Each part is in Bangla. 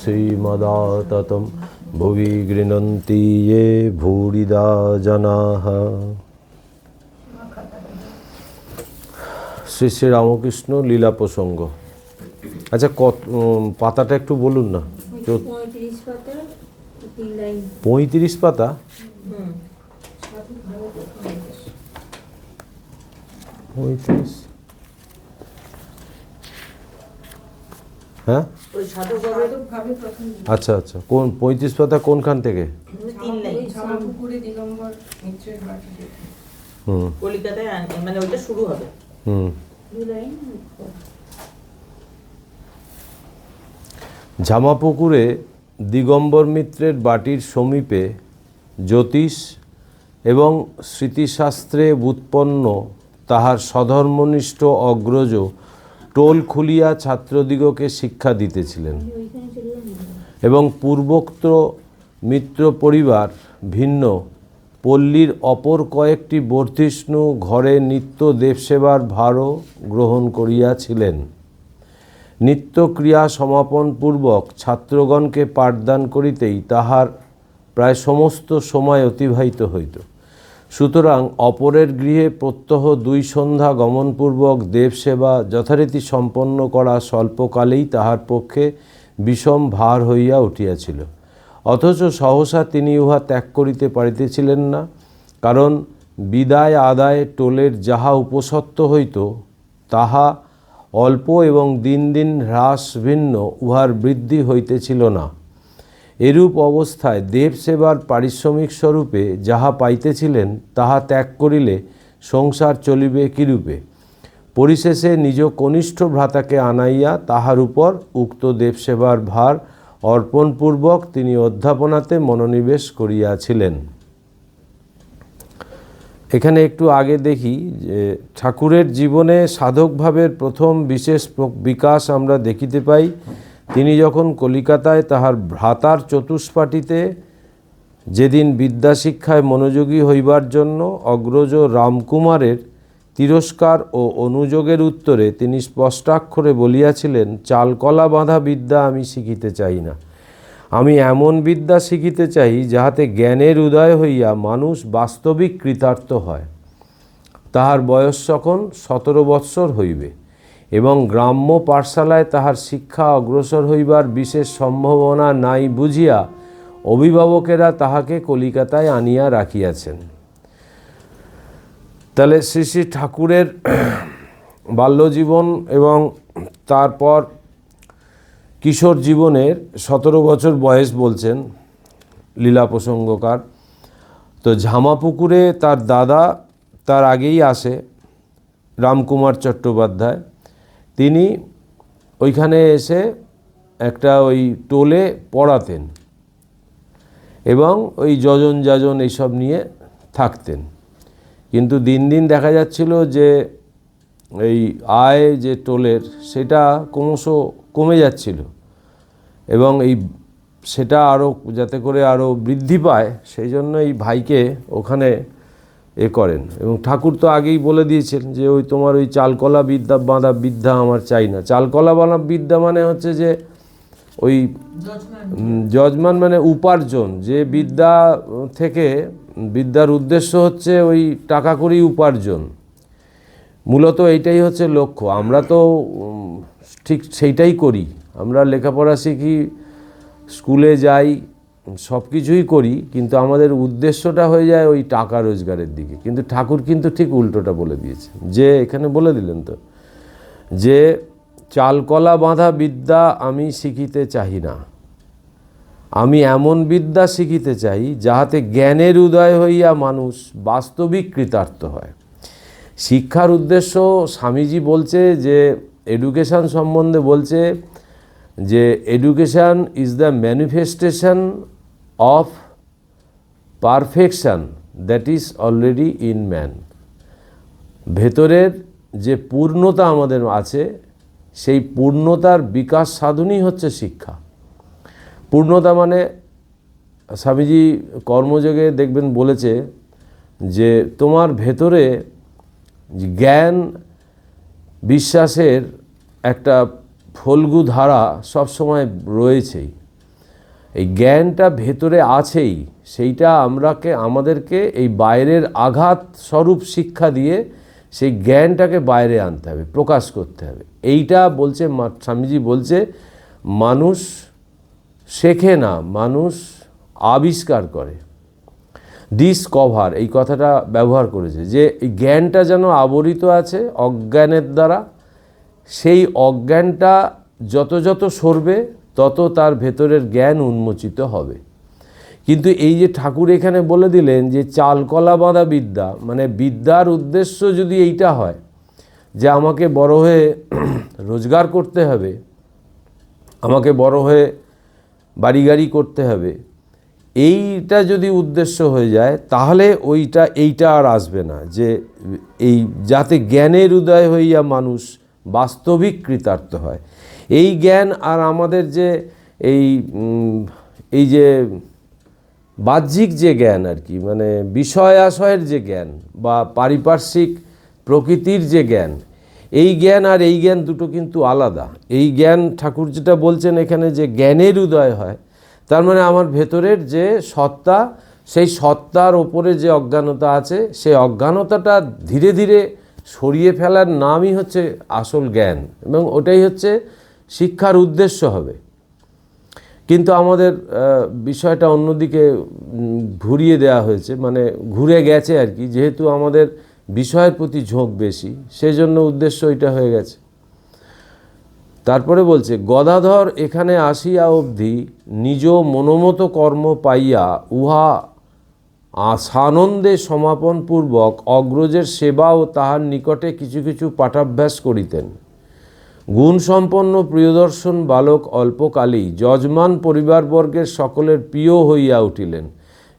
শ্রীমদাততম ভুবি গৃণন্তি ये ভূরিদা জনাঃ। শ্রী শ্রী রামকৃষ্ণ লীলা প্রসঙ্গ। আচ্ছা, পাতাটা একটু বলুন না। 35 পাতা, 3 লাইন। 35 পাতা? হ্যাঁ, আচ্ছা আচ্ছা। কোন 35 পাতা কোনখান থেকে? কলিকাতায় মানে ওইটা শুরু হবে। ঝামাপুকুরে দিগম্বর মিত্রের বাটির সমীপে জ্যোতিষ এবং স্মৃতিশাস্ত্রে ব্যুৎপন্ন তাহার স্বধর্মনিষ্ঠ অগ্রজ টোল খুলিয়া ছাত্রদিগকে শিক্ষা দিতেছিলেন এবং পূর্বোক্ত মিত্র পরিবার ভিন্ন পল্লীর অপর কয়েকটি বর্ধিষ্ণু ঘরে নিত্য দেবসেবার ভারও গ্রহণ করিয়াছিলেন। নিত্যক্রিয়া সমাপনপূর্বক ছাত্রগণকে পাঠদান করিতেই তাহার প্রায় সমস্ত সময় অতিবাহিত হইত। সুতরাং অপরের গৃহে প্রত্যহ 2 সন্ধ্যা গমনপূর্বক দেবসেবা যথারীতি সম্পন্ন করা স্বল্পকালেই তাহার পক্ষে বিষম ভার হইয়া উঠিয়াছিল। অথচ সহসা তিনি উহা ত্যাগ করিতে পারিতেছিলেন না, কারণ বিদায় আদায় টোলের যাহা উপসত্ত্ব হইত তাহা অল্প এবং দিন দিন হ্রাস ভিন্ন উহার বৃদ্ধি হইতেছিল না। এরূপ অবস্থায় দেবসেবার পারিশ্রমিক স্বরূপে যাহা পাইতেছিলেন তাহা ত্যাগ করিলে সংসার চলিবে কিরূপে? পরিশেষে নিজ কনিষ্ঠ ভ্রাতাকে আনাইয়া তাহার উপর উক্ত দেবসেবার ভার অর্পণপূর্বক তিনি অধ্যাপনাতে মনোনিবেশ করিয়াছিলেন। এখানে একটু আগে দেখি যে ঠাকুরের জীবনে সাধকভাবের প্রথম বিশেষ বিকাশ আমরা দেখিতে পাই। তিনি যখন কলিকাতায় তাহার ভ্রাতার চতুষ্পাটিতে যেদিন বিদ্যাশিক্ষায় মনোযোগী হইবার জন্য অগ্রজ রামকুমারের তিরস্কার ও অনুযোগের উত্তরে তিনি স্পষ্টাক্ষরে বলিয়াছিলেন, চালকলা বাঁধা বিদ্যা আমি শিখিতে চাই না, আমি এমন বিদ্যা শিখিতে চাই যাহাতে জ্ঞানের উদয় হইয়া মানুষ বাস্তবিক কৃতার্থ হয়। তাহার বয়স তখন 17 বৎসর হইবে এবং গ্রাম্য পাঠশালায় তাহার শিক্ষা অগ্রসর হইবার বিশেষ সম্ভাবনা নাই বুঝিয়া অভিভাবকেরা তাহাকে কলিকাতায় আনিয়া রাখিয়াছেন। তাহলে শ্রী শ্রী ঠাকুরের বাল্যজীবন এবং তারপর কিশোর জীবনের 17 বছর বয়স বলছেন লীলা প্রসঙ্গকার। তো ঝামাপুকুরে তার দাদা তার আগেই আসে, রামকুমার চট্টোপাধ্যায়। তিনি ওইখানে এসে একটা ওই টোলে পড়াতেন এবং ওই যজন যাজন এইসব নিয়ে থাকতেন। কিন্তু দিন দিন দেখা যাচ্ছিল যে এই আয় যে টোলের সেটা ক্রমশ কমে যাচ্ছিল এবং সেটা আরও যাতে করে আরও বৃদ্ধি পায় সেই জন্য এই ভাইকে ওখানে করেন। এবং ঠাকুর তো আগেই বলে দিয়েছেন যে ওই তোমার ওই চালকলা বাঁধা বিদ্যা আমার চাই না। চালকলা বাঁধা বিদ্যা মানে হচ্ছে যে ওই যজমান মানে উপার্জন, যে বিদ্যা থেকে বিদ্যার উদ্দেশ্য হচ্ছে ওই টাকা করি উপার্জন, মূলত এইটাই হচ্ছে লক্ষ্য। আমরা তো ঠিক সেইটাই করি, আমরা লেখাপড়া শিখি, স্কুলে যাই, সব কিছুই করি, কিন্তু আমাদের উদ্দেশ্যটা হয়ে যায় ওই টাকা রোজগারের দিকে। কিন্তু ঠাকুর কিন্তু ঠিক উল্টোটা বলে দিয়েছে, যে এখানে বলে দিলেন তো যে চালকলা বাঁধা বিদ্যা আমি শিখিতে চাহি না, আমি এমন বিদ্যা শিখিতে চাই যাহাতে জ্ঞানের উদয় হইয়া মানুষ বাস্তবিক কৃতার্থ হয়। শিক্ষার উদ্দেশ্য স্বামীজি বলছে যে এডুকেশন সম্বন্ধে বলছে যে education is the manifestation of perfection that is already in man. ভেতরের যে পূর্ণতা আমাদের আছে সেই পূর্ণতার বিকাশ সাধনই হচ্ছে শিক্ষা। পূর্ণতা মানে স্বামীজি কর্মযোগে দেখবেন বলেছে যে তোমার ভেতরে জ্ঞান বিশ্বাসের একটা ফল্গু ধারা সবসময় রয়েছেই, এই জ্ঞানটা ভেতরে আছেই, সেইটা আমাদেরকে এই বাইরের আঘাত স্বরূপ শিক্ষা দিয়ে সেই জ্ঞানটাকে বাইরে আনতে হবে, প্রকাশ করতে হবে। এইটা বলছে স্বামীজি বলছে, মানুষ শেখে না, মানুষ আবিষ্কার করে। ডিসকভার এই কথাটা ব্যবহার করেছে, যে এই জ্ঞানটা যেন আবরিত আছে অজ্ঞানের দ্বারা, সেই অজ্ঞানটা যত যত সরবে তত তার ভেতরের জ্ঞান উন্মোচিত হবে। কিন্তু এই যে ঠাকুর এখানে বলে দিলেন যে চালকলা বাঁধা বিদ্যা, মানে বিদ্যার উদ্দেশ্য যদি এইটা হয় যে আমাকে বড় হয়ে রোজগার করতে হবে, আমাকে বড় হয়ে বাড়ি গাড়ি করতে হবে, এইটা যদি উদ্দেশ্য হয়ে যায় তাহলে এইটা আর আসবে না, যে এই যাতে জ্ঞানের উদয় হইয়া মানুষ বাস্তবিক কৃতার্থ হয়। এই জ্ঞান আর আমাদের যে এই যে বাহ্যিক যে জ্ঞান আর কি, মানে বিষয় আশয়ের যে জ্ঞান বা পারিপার্শ্বিক প্রকৃতির যে জ্ঞান, এই জ্ঞান আর এই জ্ঞান দুটো কিন্তু আলাদা। এই জ্ঞান ঠাকুর যেটা বলছেন এখানে যে জ্ঞানের উদয় হয়, তার মানে আমার ভেতরের যে সত্তা, সেই সত্তার ওপরে যে অজ্ঞানতা আছে, সেই অজ্ঞানতাটা ধীরে ধীরে সরিয়ে ফেলার নামই হচ্ছে আসল জ্ঞান, এবং ওটাই হচ্ছে শিক্ষার উদ্দেশ্য হবে। কিন্তু আমাদের বিষয়টা অন্যদিকে ঘুরিয়ে দেওয়া হয়েছে, মানে ঘুরে গেছে আর কি, যেহেতু আমাদের বিষয়ের প্রতি ঝোঁক বেশি, সেজন্য উদ্দেশ্য এটা হয়ে গেছে। তারপরে বলছে, গদাধর এখানে আসিয়া অবধি নিজ মনোমত কর্ম পাইয়া উহা সানন্দে সমাপনপূর্বক অগ্রজের সেবা ও তাহার নিকটে কিছু কিছু পাঠাভ্যাস করিতেন। গুণসম্পন্ন প্রিয়দর্শন বালক অল্পকালেই যজমান পরিবারবর্গের সকলের প্রিয় হইয়া উঠিলেন।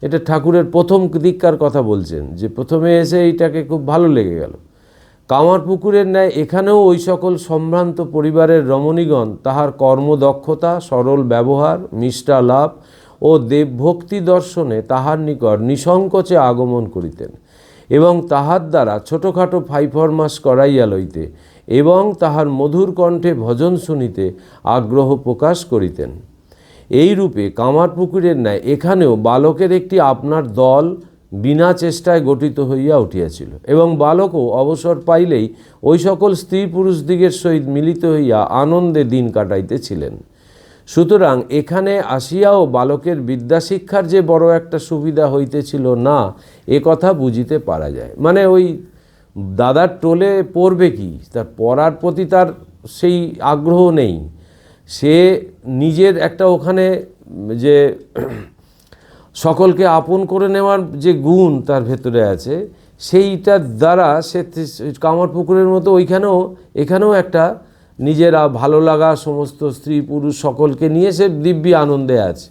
এটা ঠাকুরের প্রথম দিককার কথা বলছেন, যে প্রথমে এসে এইটাকে খুব ভালো লেগে গেল। কামারপুকুরের ন্যায় এখানেও ওই সকল সম্ভ্রান্ত পরিবারের রমণীগণ তাহার কর্মদক্ষতা, সরল ব্যবহার, মিষ্টালাপ ও দেবভক্তি দর্শনে তাহার নিকট নিঃসংকোচে আগমন করিতেন, এবং তাহার দ্বারা ছোটোখাটো ফাইফরমাস করাইয়া লইতে এবং তাহার মধুর কণ্ঠে ভজন শুনিতে আগ্রহ প্রকাশ করিতেন। এই রূপে কামারপুকুরের ন্যায় এখানেও বালকের একটি আপনার দল বিনা চেষ্টায় গঠিত হইয়া উঠিয়াছিল, এবং বালকও অবসর পাইলেই ওই সকল স্ত্রী পুরুষদিগের সহিত মিলিত হইয়া আনন্দে দিন কাটাইতেছিলেন। সুতরাং এখানে আসিয়াও বালকের বিদ্যাশিক্ষার যে বড় একটা সুবিধা হইতেছিল না, এ কথা বুঝিতে পারা যায়। মানে ওই দাদার টোলে পড়বে কি, তার পড়ার প্রতি তার সেই আগ্রহ নেই। সে নিজের একটা ওখানে যে সকলকে আপন করে নেওয়ার যে গুণ তার ভেতরে আছে, সেইটার দ্বারা সে কামারপুকুরের মতো এখানেও একটা নিজের ভালো লাগা সমস্ত স্ত্রী পুরুষ সকলকে নিয়ে সে দিব্যি আনন্দে আছে।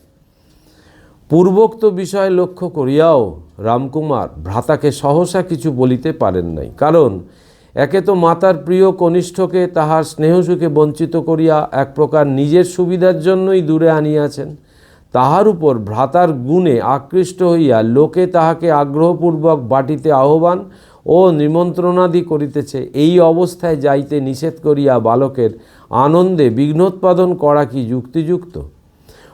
পূর্বোক্ত বিষয় লক্ষ্য করিয়াও রামকুমার ভ্রাতাকে সহসা কিছু বলিতে পারেন নাই, কারণ একে তো মাতার প্রিয় কনিষ্ঠকে তাহার স্নেহসুখে বঞ্চিত করিয়া এক প্রকার নিজের সুবিধার জন্যই দূরে আনিয়াছেন, তাহার উপর ভ্রাতার গুণে আকৃষ্ট হইয়া লোকে তাহাকে আগ্রহপূর্বক বাটিতে আহ্বান ও নিমন্ত্রণাদি করিতেছে। এই অবস্থায় যাইতে নিষেধ করিয়া বালকের আনন্দে বিঘ্নোৎপাদন করা কি যুক্তিযুক্ত?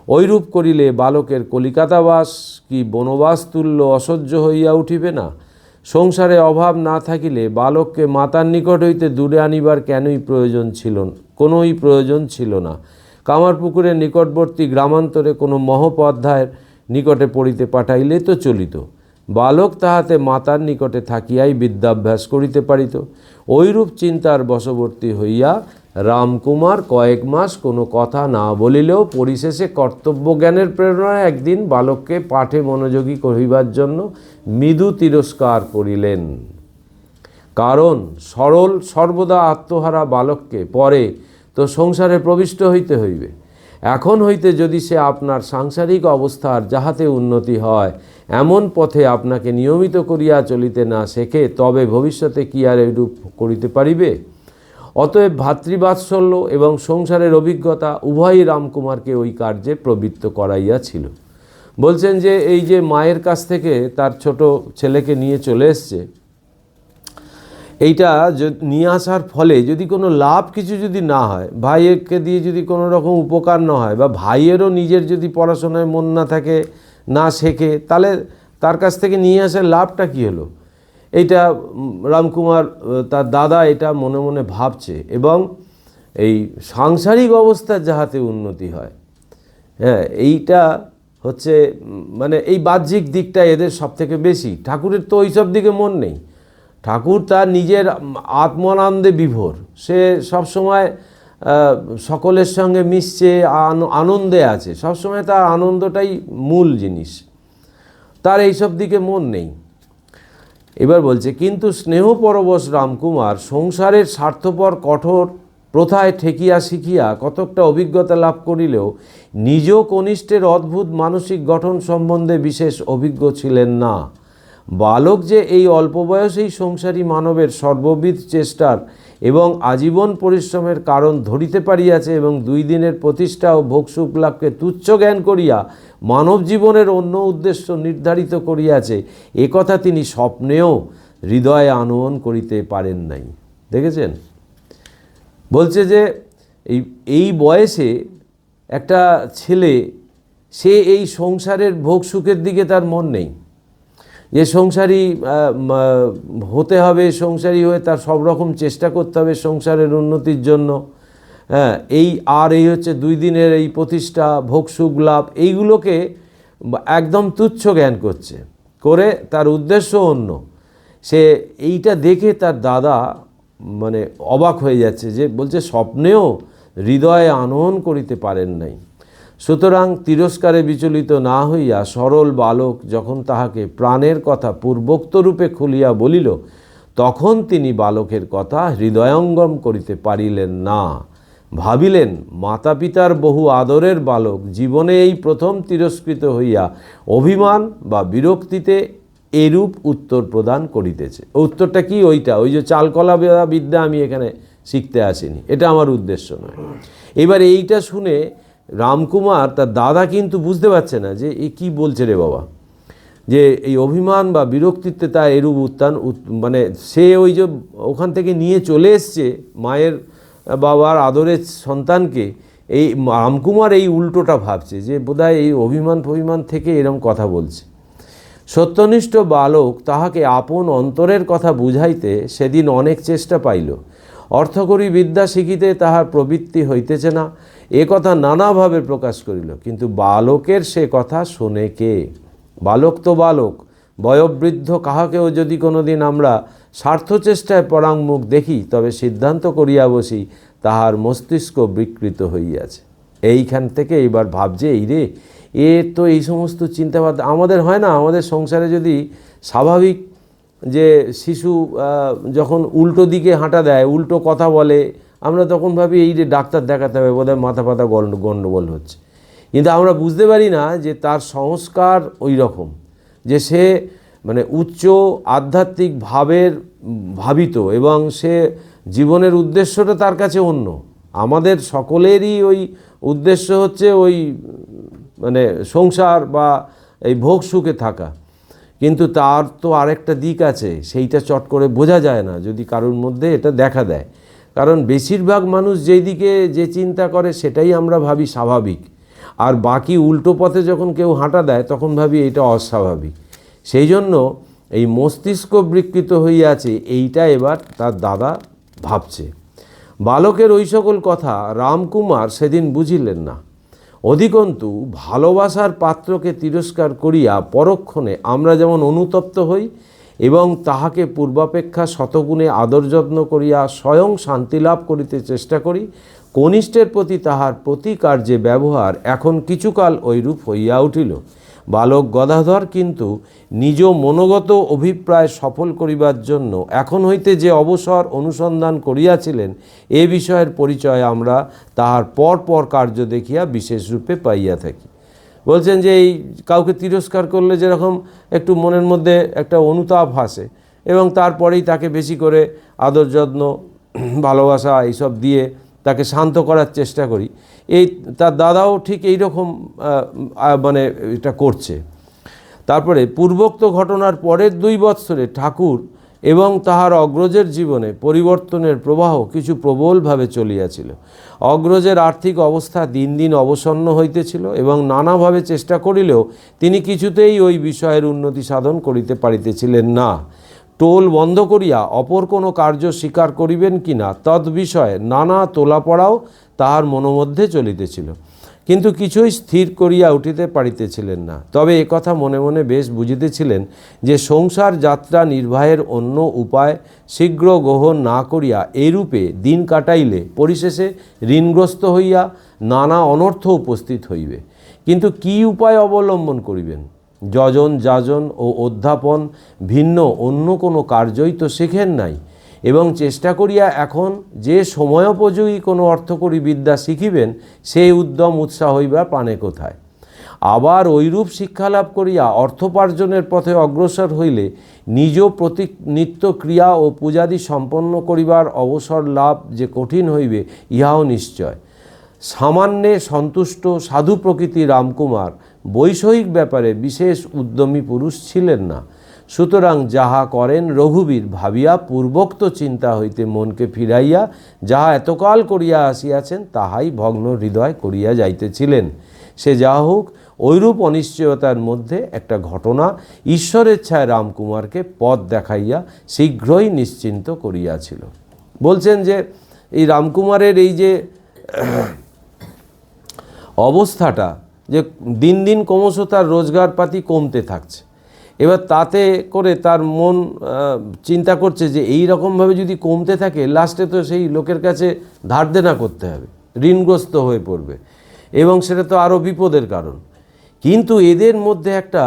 ঐরূপ করিলে বালকের কলিকাতাবাস কি বনবাস তুল্য অসহ্য হইয়া উঠিবে না? সংসারে অভাব না থাকিলে বালককে মাতার নিকট হইতে দূরে আনিবার কোনোই প্রয়োজন ছিল না। কামারপুকুরের নিকটবর্তী গ্রামান্তরে কোনো মহোপাধ্যায়ের নিকটে পড়িতে পাঠাইলে তো চলিত, বালক তাহাতে মাতার নিকটে থাকিয়াই বিদ্যাভ্যাস করিতে পারিত। ঐরূপ চিন্তার বশবর্তী হইয়া রামকুমার কয়েক মাস কোনো কথা না বলিলেও পরিশেষে কর্তব্যজ্ঞানের প্রেরণায় একদিন বালককে পাঠে মনোযোগী করিবার জন্য মৃদু তিরস্কার করিলেন। কারণ সরল সর্বদা আত্মহারা বালককে পরে তো সংসারে প্রবিষ্ট হইতে হইবে। এখন হইতে যদি সে আপনার সাংসারিক অবস্থার যাহাতে উন্নতি হয় এমন পথে আপনাকে নিয়মিত করিয়া চলিতে না শেখে, তবে ভবিষ্যতে কি আর এরূপ করিতে পারিবে? অতএব ভাতৃবাৎসল্য এবং সংসারের অভিজ্ঞতা উভয়ই রামকুমারকে ওই কার্যে প্রবৃত্ত করাইয়াছিল। বলছেন যে এই যে মায়ের কাছ থেকে তার ছোট ছেলেকে নিয়ে চলে এসছে, এইটা নিয়ে আসার ফলে যদি কোনো লাভ কিছু যদি না হয়, ভাইকে দিয়ে যদি কোনো রকম উপকার না হয়, বা ভাইয়েরও নিজের যদি পড়াশোনায় মন না থাকে, না শেখে, তাহলে তার কাছ থেকে নিয়ে আসার লাভটা কী হলো? এইটা রামকুমার তার দাদা এটা মনে মনে ভাবছে, এবং এই সাংসারিক অবস্থার যাহাতে উন্নতি হয়, হ্যাঁ, এইটা হচ্ছে মানে এই বাহ্যিক দিকটা এদের সবথেকে বেশি। ঠাকুরের তো ওই সব দিকে মন নেই। ঠাকুর তার নিজের আত্মানন্দে বিভোর, সে সবসময় সকলের সঙ্গে মিশছে, আনন্দে আছে, সবসময় তার আনন্দটাই মূল জিনিস, তার এইসব দিকে মন নেই। এবার বলছে, কিন্তু স্নেহপরবশ রামকুমার সংসারের স্বার্থপর কঠোর প্রথায় ঠেকিয়া শিখিয়া কতকটা অভিজ্ঞতা লাভ করিলেও নিজ কনিষ্ঠের অদ্ভুত মানসিক গঠন সম্বন্ধে বিশেষ অভিজ্ঞ ছিলেন না। বালক যে এই অল্প বয়সেই সংসারী মানবের সর্ববিধ চেষ্টার এবং আজীবন পরিশ্রমের কারণ ধরিতে পারিয়াছে, এবং 2 দিনের প্রতিষ্ঠা ও ভোগসুখ লাভকে তুচ্ছ জ্ঞান করিয়া মানব জীবনের অন্য উদ্দেশ্য নির্ধারিত করিয়াছে, একথা তিনি স্বপ্নেও হৃদয়ে আনয়ন করিতে পারেন নাই। দেখেছেন? বলছে যে এই বয়সে একটা ছেলে, সে এই সংসারের ভোগ সুখের দিকে তার মন নেই, যে সংসারী হতে হবে, সংসারী হয়ে তার সব রকম চেষ্টা করতে হবে সংসারের উন্নতির জন্য, হ্যাঁ, এই হচ্ছে 2 দিনের এই প্রতিষ্ঠা, ভোগ সুখ লাভ, এইগুলোকে একদম তুচ্ছ জ্ঞান করছে, করে তার উদ্দেশ্য অন্য। সে এইটা দেখে তার দাদা মানে অবাক হয়ে যাচ্ছে, যে বলছে স্বপ্নেও হৃদয়ে আনয়ন করিতে পারেন নাই। সুতরাং তিরস্কারে বিচলিত না হইয়া সরল বালক যখন তাহাকে প্রাণের কথা পূর্বোক্তরূপে খুলিয়া বলিল, তখন তিনি বালকের কথা হৃদয়ঙ্গম করিতে পারিলেন না। ভাবিলেন, মাতা পিতার বহু আদরের বালক জীবনে এই প্রথম তিরস্কৃত হইয়া অভিমান বা বিরক্তিতে এরূপ উত্তর প্রদান করিতেছে। উত্তরটা কি? ওই যে চালকলা বিদ্যা আমি এখানে শিখতে আসিনি, এটা আমার উদ্দেশ্য নয়। এবার এইটা শুনে রামকুমার তার দাদা কিন্তু বুঝতে পারছে না যে এ কী বলছে রে বাবা, যে এই অভিমান বা বিরক্তিতে তার এরূপ মানে সে ওই যে ওখান থেকে নিয়ে চলে এসছে মায়ের বাবার আদরের সন্তানকে, এই রামকুমার এই উল্টোটা ভাবছে, যে বোধহয় এই অভিমান থেকে এরম কথা বলছে। সত্যনিষ্ঠ বালক তাহাকে আপন অন্তরের কথা বুঝাইতে সেদিন অনেক চেষ্টা পাইল। অর্থকরী বিদ্যা শিখিতে তাহার প্রবৃত্তি হইতেছে না, এ কথা নানাভাবে প্রকাশ করিল, কিন্তু বালকের সে কথা শোনে কে? বালক তো বালক, বয়োবৃদ্ধ কাহাকেও যদি কোনো দিন আমরা স্বার্থচেষ্টায় পরাঙ্মুখ দেখি, তবে সিদ্ধান্ত করিয়া বসি তাহার মস্তিষ্ক বিকৃত হইয়াছে। এইখান থেকে এবার ভাবছে, এই রে, এ তো এই সমস্ত চিন্তাভাবনা আমাদের হয় না? আমাদের সংসারে যদি স্বাভাবিক যে শিশু যখন উল্টো দিকে হাঁটা দেয়, উল্টো কথা বলে, আমরা তখন ভাবি এই যে ডাক্তার দেখাতে হবে, বোধহয় মাথা পাতা গণ্ডগোল হচ্ছে। কিন্তু আমরা বুঝতে পারি না যে তার সংস্কার ওই রকম, যে সে মানে উচ্চ আধ্যাত্মিক ভাবের ভাবিত, এবং সে জীবনের উদ্দেশ্যটা তার কাছে অন্য। আমাদের সকলেরই ওই উদ্দেশ্য হচ্ছে ওই মানে সংসার বা এই ভোগ সুখে থাকা, কিন্তু তার তো আরেকটা দিক আছে, সেইটা চট করে বোঝা যায় না যদি কারোর মধ্যে এটা দেখা দেয়। কারণ বেশিরভাগ মানুষ যেই দিকে যে চিন্তা করে সেটাই আমরা ভাবি স্বাভাবিক, আর বাকি উল্টো পথে যখন কেউ হাঁটা দেয় তখন ভাবি এটা অস্বাভাবিক। সেই জন্য এই মস্তিষ্ক বিকৃত হইয়াছে, এইটা এবার তার দাদা ভাবছে। বালকের ওই সকল কথা রামকুমার সেদিন বুঝিলেন না। অধিকন্তু ভালোবাসার পাত্রকে তিরস্কার করিয়া পরক্ষণে আমরা যেমন অনুতপ্ত হই এবং তাহাকে পূর্বাপেক্ষা শতগুণে আদর যত্ন করিয়া স্বয়ং শান্তি লাভ করিতে চেষ্টা করি, কনিষ্ঠের প্রতি তাহার প্রতি কার্যে ব্যবহার এখন কিছুকাল ঐরূপ হইয়া উঠিল। বালক গদাধর কিন্তু নিজ মনোগত অভিপ্রায় সফল করিবার জন্য এখন হইতে যে অবসর অনুসন্ধান করিয়াছিলেন, এ বিষয়ের পরিচয় আমরা তাহার পর কার্য দেখিয়া বিশেষরূপে পাইয়া থাকি। বলছেন যে এই কাউকে তিরস্কার করলে যেরকম একটু মনের মধ্যে একটা অনুতাপ আসে, এবং তারপরেই তাকে বেশি করে আদর যত্ন ভালোবাসা এইসব দিয়ে তাকে শান্ত করার চেষ্টা করি, এই তার দাদাও ঠিক এই রকম মানে এটা করছে। তারপরে পূর্বোক্ত ঘটনার পরের 2 বৎসরে ঠাকুর এবং তাহার অগ্রজের জীবনে পরিবর্তনের প্রবাহ কিছু প্রবলভাবে চলিয়াছিল। অগ্রজের আর্থিক অবস্থা দিন দিন অবসন্ন হইতেছিল এবং নানাভাবে চেষ্টা করিলেও তিনি কিছুতেই ওই বিষয়ের উন্নতি সাধন করিতে পারিতেছিলেন না। টোল বন্ধ করিয়া অপর কোনো কার্য স্বীকার করিবেন কিনা তদ্বিষয়ে নানা তোলাপড়াও তাহার মনোমধ্যে চলিতেছিল, কিন্তু কিছুই স্থির করিয়া উঠিতে পারিতেছিলেন না। তবে একথা মনে মনে বেশ বুঝিতেছিলেন যে সংসার যাত্রা নির্বাহের অন্য উপায় শীঘ্র গ্রহণ না করিয়া এইরূপে দিন কাটাইলে পরিশেষে ঋণগ্রস্ত হইয়া নানা অনর্থ উপস্থিত হইবে। কিন্তু কি উপায় অবলম্বন করিবেন? যজন যাজন ও অধ্যাপন ভিন্ন অন্য কোনো কার্যই তো শেখেন নাই, এবং চেষ্টা করিয়া এখন যে সময়োপযোগী কোনো অর্থকরী বিদ্যা শিখিবেন সেই উদ্যম উৎসাহ হইবার পানে কোথায়? আবার ঐরূপ শিক্ষালাভ করিয়া অর্থোপার্জনের পথে অগ্রসর হইলে নিজ নিত্য ক্রিয়া ও পূজাদি সম্পন্ন করিবার অবসর লাভ যে কঠিন হইবে ইহাও নিশ্চয়। সামান্যে সন্তুষ্ট সাধু প্রকৃতি রামকুমার বৈষয়িক ব্যাপারে বিশেষ উদ্যমী পুরুষ ছিলেন না। সুতরাং যাহা করেন রঘুবীর ভাবিয়া পূর্বোক্ত চিন্তা হইতে মনকে ফিরাইয়া যাহা এতকাল করিয়া আসিয়াছেন তাহাই ভগ্ন হৃদয় করিয়া যাইতেছিলেন। সে যাহা হোক, ঐরূপ অনিশ্চয়তার মধ্যে একটা ঘটনা ঈশ্বরেচ্ছায় রামকুমারকে পথ দেখাইয়া শীঘ্রই নিশ্চিন্ত করিয়াছিল। বলছেন যে এই রামকুমারের এই যে অবস্থাটা, যে দিন দিন ক্রমশ তার রোজগারপাতি কমতে থাকছে, এবার তাতে করে তার মন চিন্তা করছে যে এই রকমভাবে যদি কমতে থাকে লাস্টে তো সেই লোকের কাছে ধার দেনা করতে হবে, ঋণগ্রস্ত হয়ে পড়বে, এবং সেটা তো আরও বিপদের কারণ। কিন্তু এদের মধ্যে একটা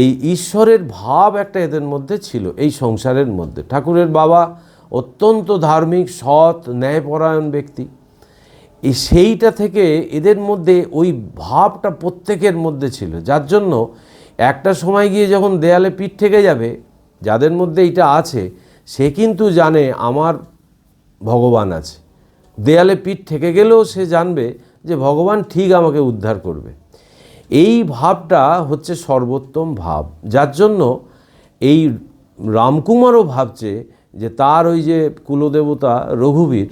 এই ঈশ্বরের ভাব একটা এদের মধ্যে ছিল এই সংসারের মধ্যে। ঠাকুরের বাবা অত্যন্ত ধার্মিক, সৎ, ন্যায়পরায়ণ ব্যক্তি। সেইটা থেকে এদের মধ্যে ওই ভাবটা প্রত্যেকের মধ্যে ছিল, যার জন্য একটা সময় গিয়ে যখন দেয়ালে পিঠ ঠেকে যাবে, যাদের মধ্যে এইটা আছে সে কিন্তু জানে আমার ভগবান আছে। দেয়ালে পিঠ ঠেকে গেলেও সে জানবে যে ভগবান ঠিক আমাকে উদ্ধার করবে। এই ভাবটা হচ্ছে সর্বোত্তম ভাব, যার জন্য এই রামকুমারও ভাবছে যে তার ওই যে কুলদেবতা রঘুবীর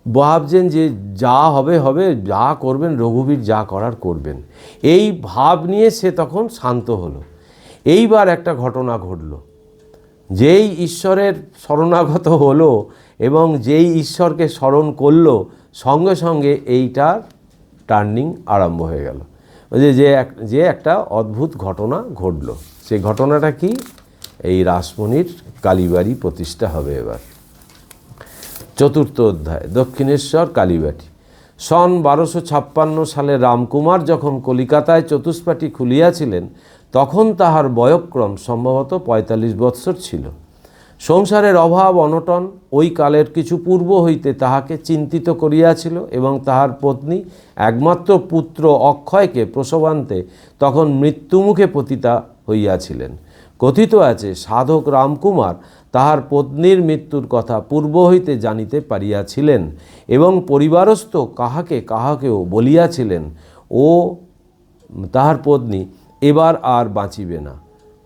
ভাবছেন যে যা হবে হবে, যা করবেন রঘুবীর যা করার করবেন, এই ভাব নিয়ে সে তখন শান্ত হলো। এইবার একটা ঘটনা ঘটল, যেই ঈশ্বরের শরণাগত হলো এবং যেই ঈশ্বরকে স্মরণ করলো, সঙ্গে সঙ্গে এইটার টার্নিং আরম্ভ হয়ে গেল। যে একটা অদ্ভুত ঘটনা ঘটল। সেই ঘটনাটা কি? এই রাসমণির কালীবাড়ি প্রতিষ্ঠা হবে এবার। চতুর্থ অধ্যায়, দক্ষিণেশ্বর কালীবাড়ি। সন 1256 সালে রামকুমার যখন কলিকাতায় চতুষ্পাটি খুলিয়াছিলেন তখন তাহার বয়ঃক্রম সম্ভবত 45 বৎসর ছিল। সংসারের অভাব অনটন ওই কালের কিছু পূর্ব হইতে তাহাকে চিন্তিত করিয়াছিল এবং তাহার পত্নী একমাত্র পুত্র অক্ষয়কে প্রসবান্তে তখন মৃত্যুমুখে পতিতা হইয়াছিলেন। কথিত আছে সাধক রামকুমার তাহার পত্নীর মৃত্যুর কথা পূর্ব হইতে জানিতে পারিয়াছিলেন এবং পরিবারস্থ কাহাকেও বলিয়াছিলেন ও তাহার পত্নী এবার আর বাঁচিবে না।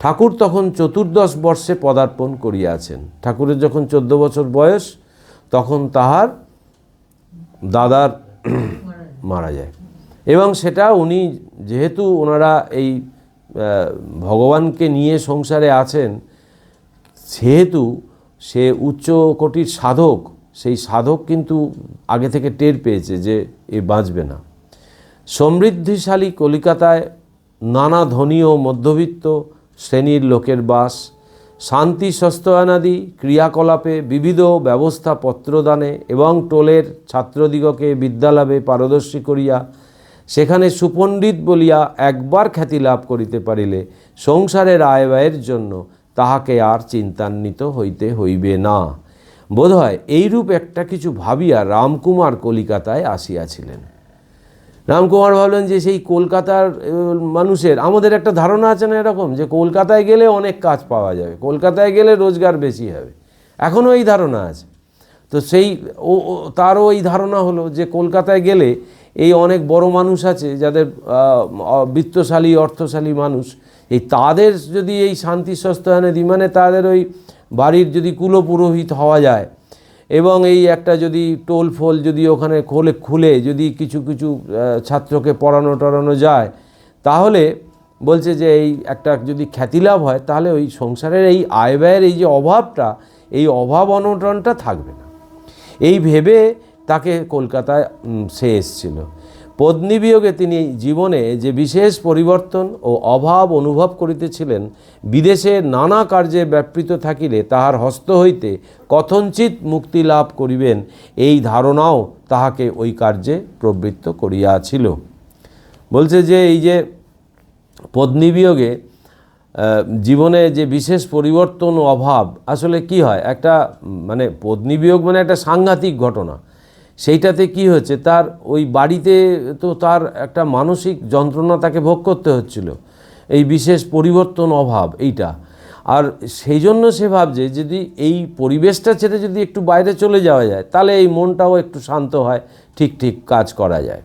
ঠাকুর তখন 14 বর্ষে পদার্পণ করিয়াছেন। ঠাকুরের যখন 14 বছর বয়স তখন তাহার দাদার মারা যায়, এবং সেটা উনি যেহেতু ওনারা এই ভগবানকে নিয়ে সংসারে আছেন, সেহেতু সে উচ্চ কোটির সাধক, সেই সাধক কিন্তু আগে থেকে টের পেয়েছে যে এ বাঁচবে না। সমৃদ্ধিশালী কলিকাতায় নানা ধনী ও মধ্যবিত্ত শ্রেণীর লোকের বাস। শান্তি সস্তায়নাদি ক্রিয়াকলাপে বিবিধ ব্যবস্থা পত্রদানে এবং টোলের ছাত্রদিগকে বিদ্যালাভে পারদর্শী করিয়া সেখানে সুপণ্ডিত বলিয়া একবার খ্যাতি লাভ করিতে পারিলে সংসারের আয় ব্যয়ের জন্য তাহাকে আর চিন্তান্বিত হইতে হইবে না। বোধহয় এইরূপ একটা কিছু ভাবিয়া রামকুমার কলিকাতায় আসিয়াছিলেন। রামকুমার ভাবলেন যে সেই কলকাতার মানুষের, আমাদের একটা ধারণা আছে না এরকম, যে কলকাতায় গেলে অনেক কাজ পাওয়া যাবে, কলকাতায় গেলে রোজগার বেশি হবে, এখনও এই ধারণা আছে। তো সেই তারও এই ধারণা হলো যে কলকাতায় গেলে এই অনেক বড় মানুষ আছে যাদের বিত্তশালী অর্থশালী মানুষ, এই তাদের যদি এই শান্তি সস্তায়নে দিই, মানে তাদের ওই বাড়ির যদি কুলপুরোহিত হওয়া যায় এবং এই একটা যদি টোল ফোল যদি ওখানে খুলে যদি কিছু কিছু ছাত্রকে পড়ানো যায়, তাহলে বলছে যে এই একটা যদি খ্যাতিলাভ হয়, তাহলে ওই সংসারের এই আয় ব্যয়ের এই যে অভাবটা, এই অভাব অনটনটা থাকবে না। এই ভেবে তাকে কলকাতায় সে এসেছিল। পত্নী বিয়োগে তিনি জীবনে যে বিশেষ পরিবর্তন ও অভাব অনুভব করিতেছিলেন, বিদেশে নানা কার্যে ব্যাপৃত থাকিলে তাহার হস্ত হইতে কথঞ্চিত মুক্তি লাভ করিবেন, এই ধারণাও তাহাকে ওই কার্যে প্রবৃত্ত করিয়াছিল। বলছে যে এই যে পত্নী বিয়োগে জীবনে যে বিশেষ পরিবর্তন ও অভাব, আসলে কি হয়, একটা মানে পত্নী বিয়োগ মানে একটা সাংঘাতিক ঘটনা। সেইটাতে কি হচ্ছে, তার ওই বাড়িতে তো তার একটা মানসিক যন্ত্রণা তাকে ভোগ করতে হচ্ছিল, এই বিশেষ পরিবর্তন অভাব এইটা। আর সেই জন্য সে ভাবছে যদি এই পরিবেশটা ছেড়ে যদি একটু বাইরে চলে যাওয়া যায়, তাহলে এই মনটাও একটু শান্ত হয়, ঠিক কাজ করা যায়।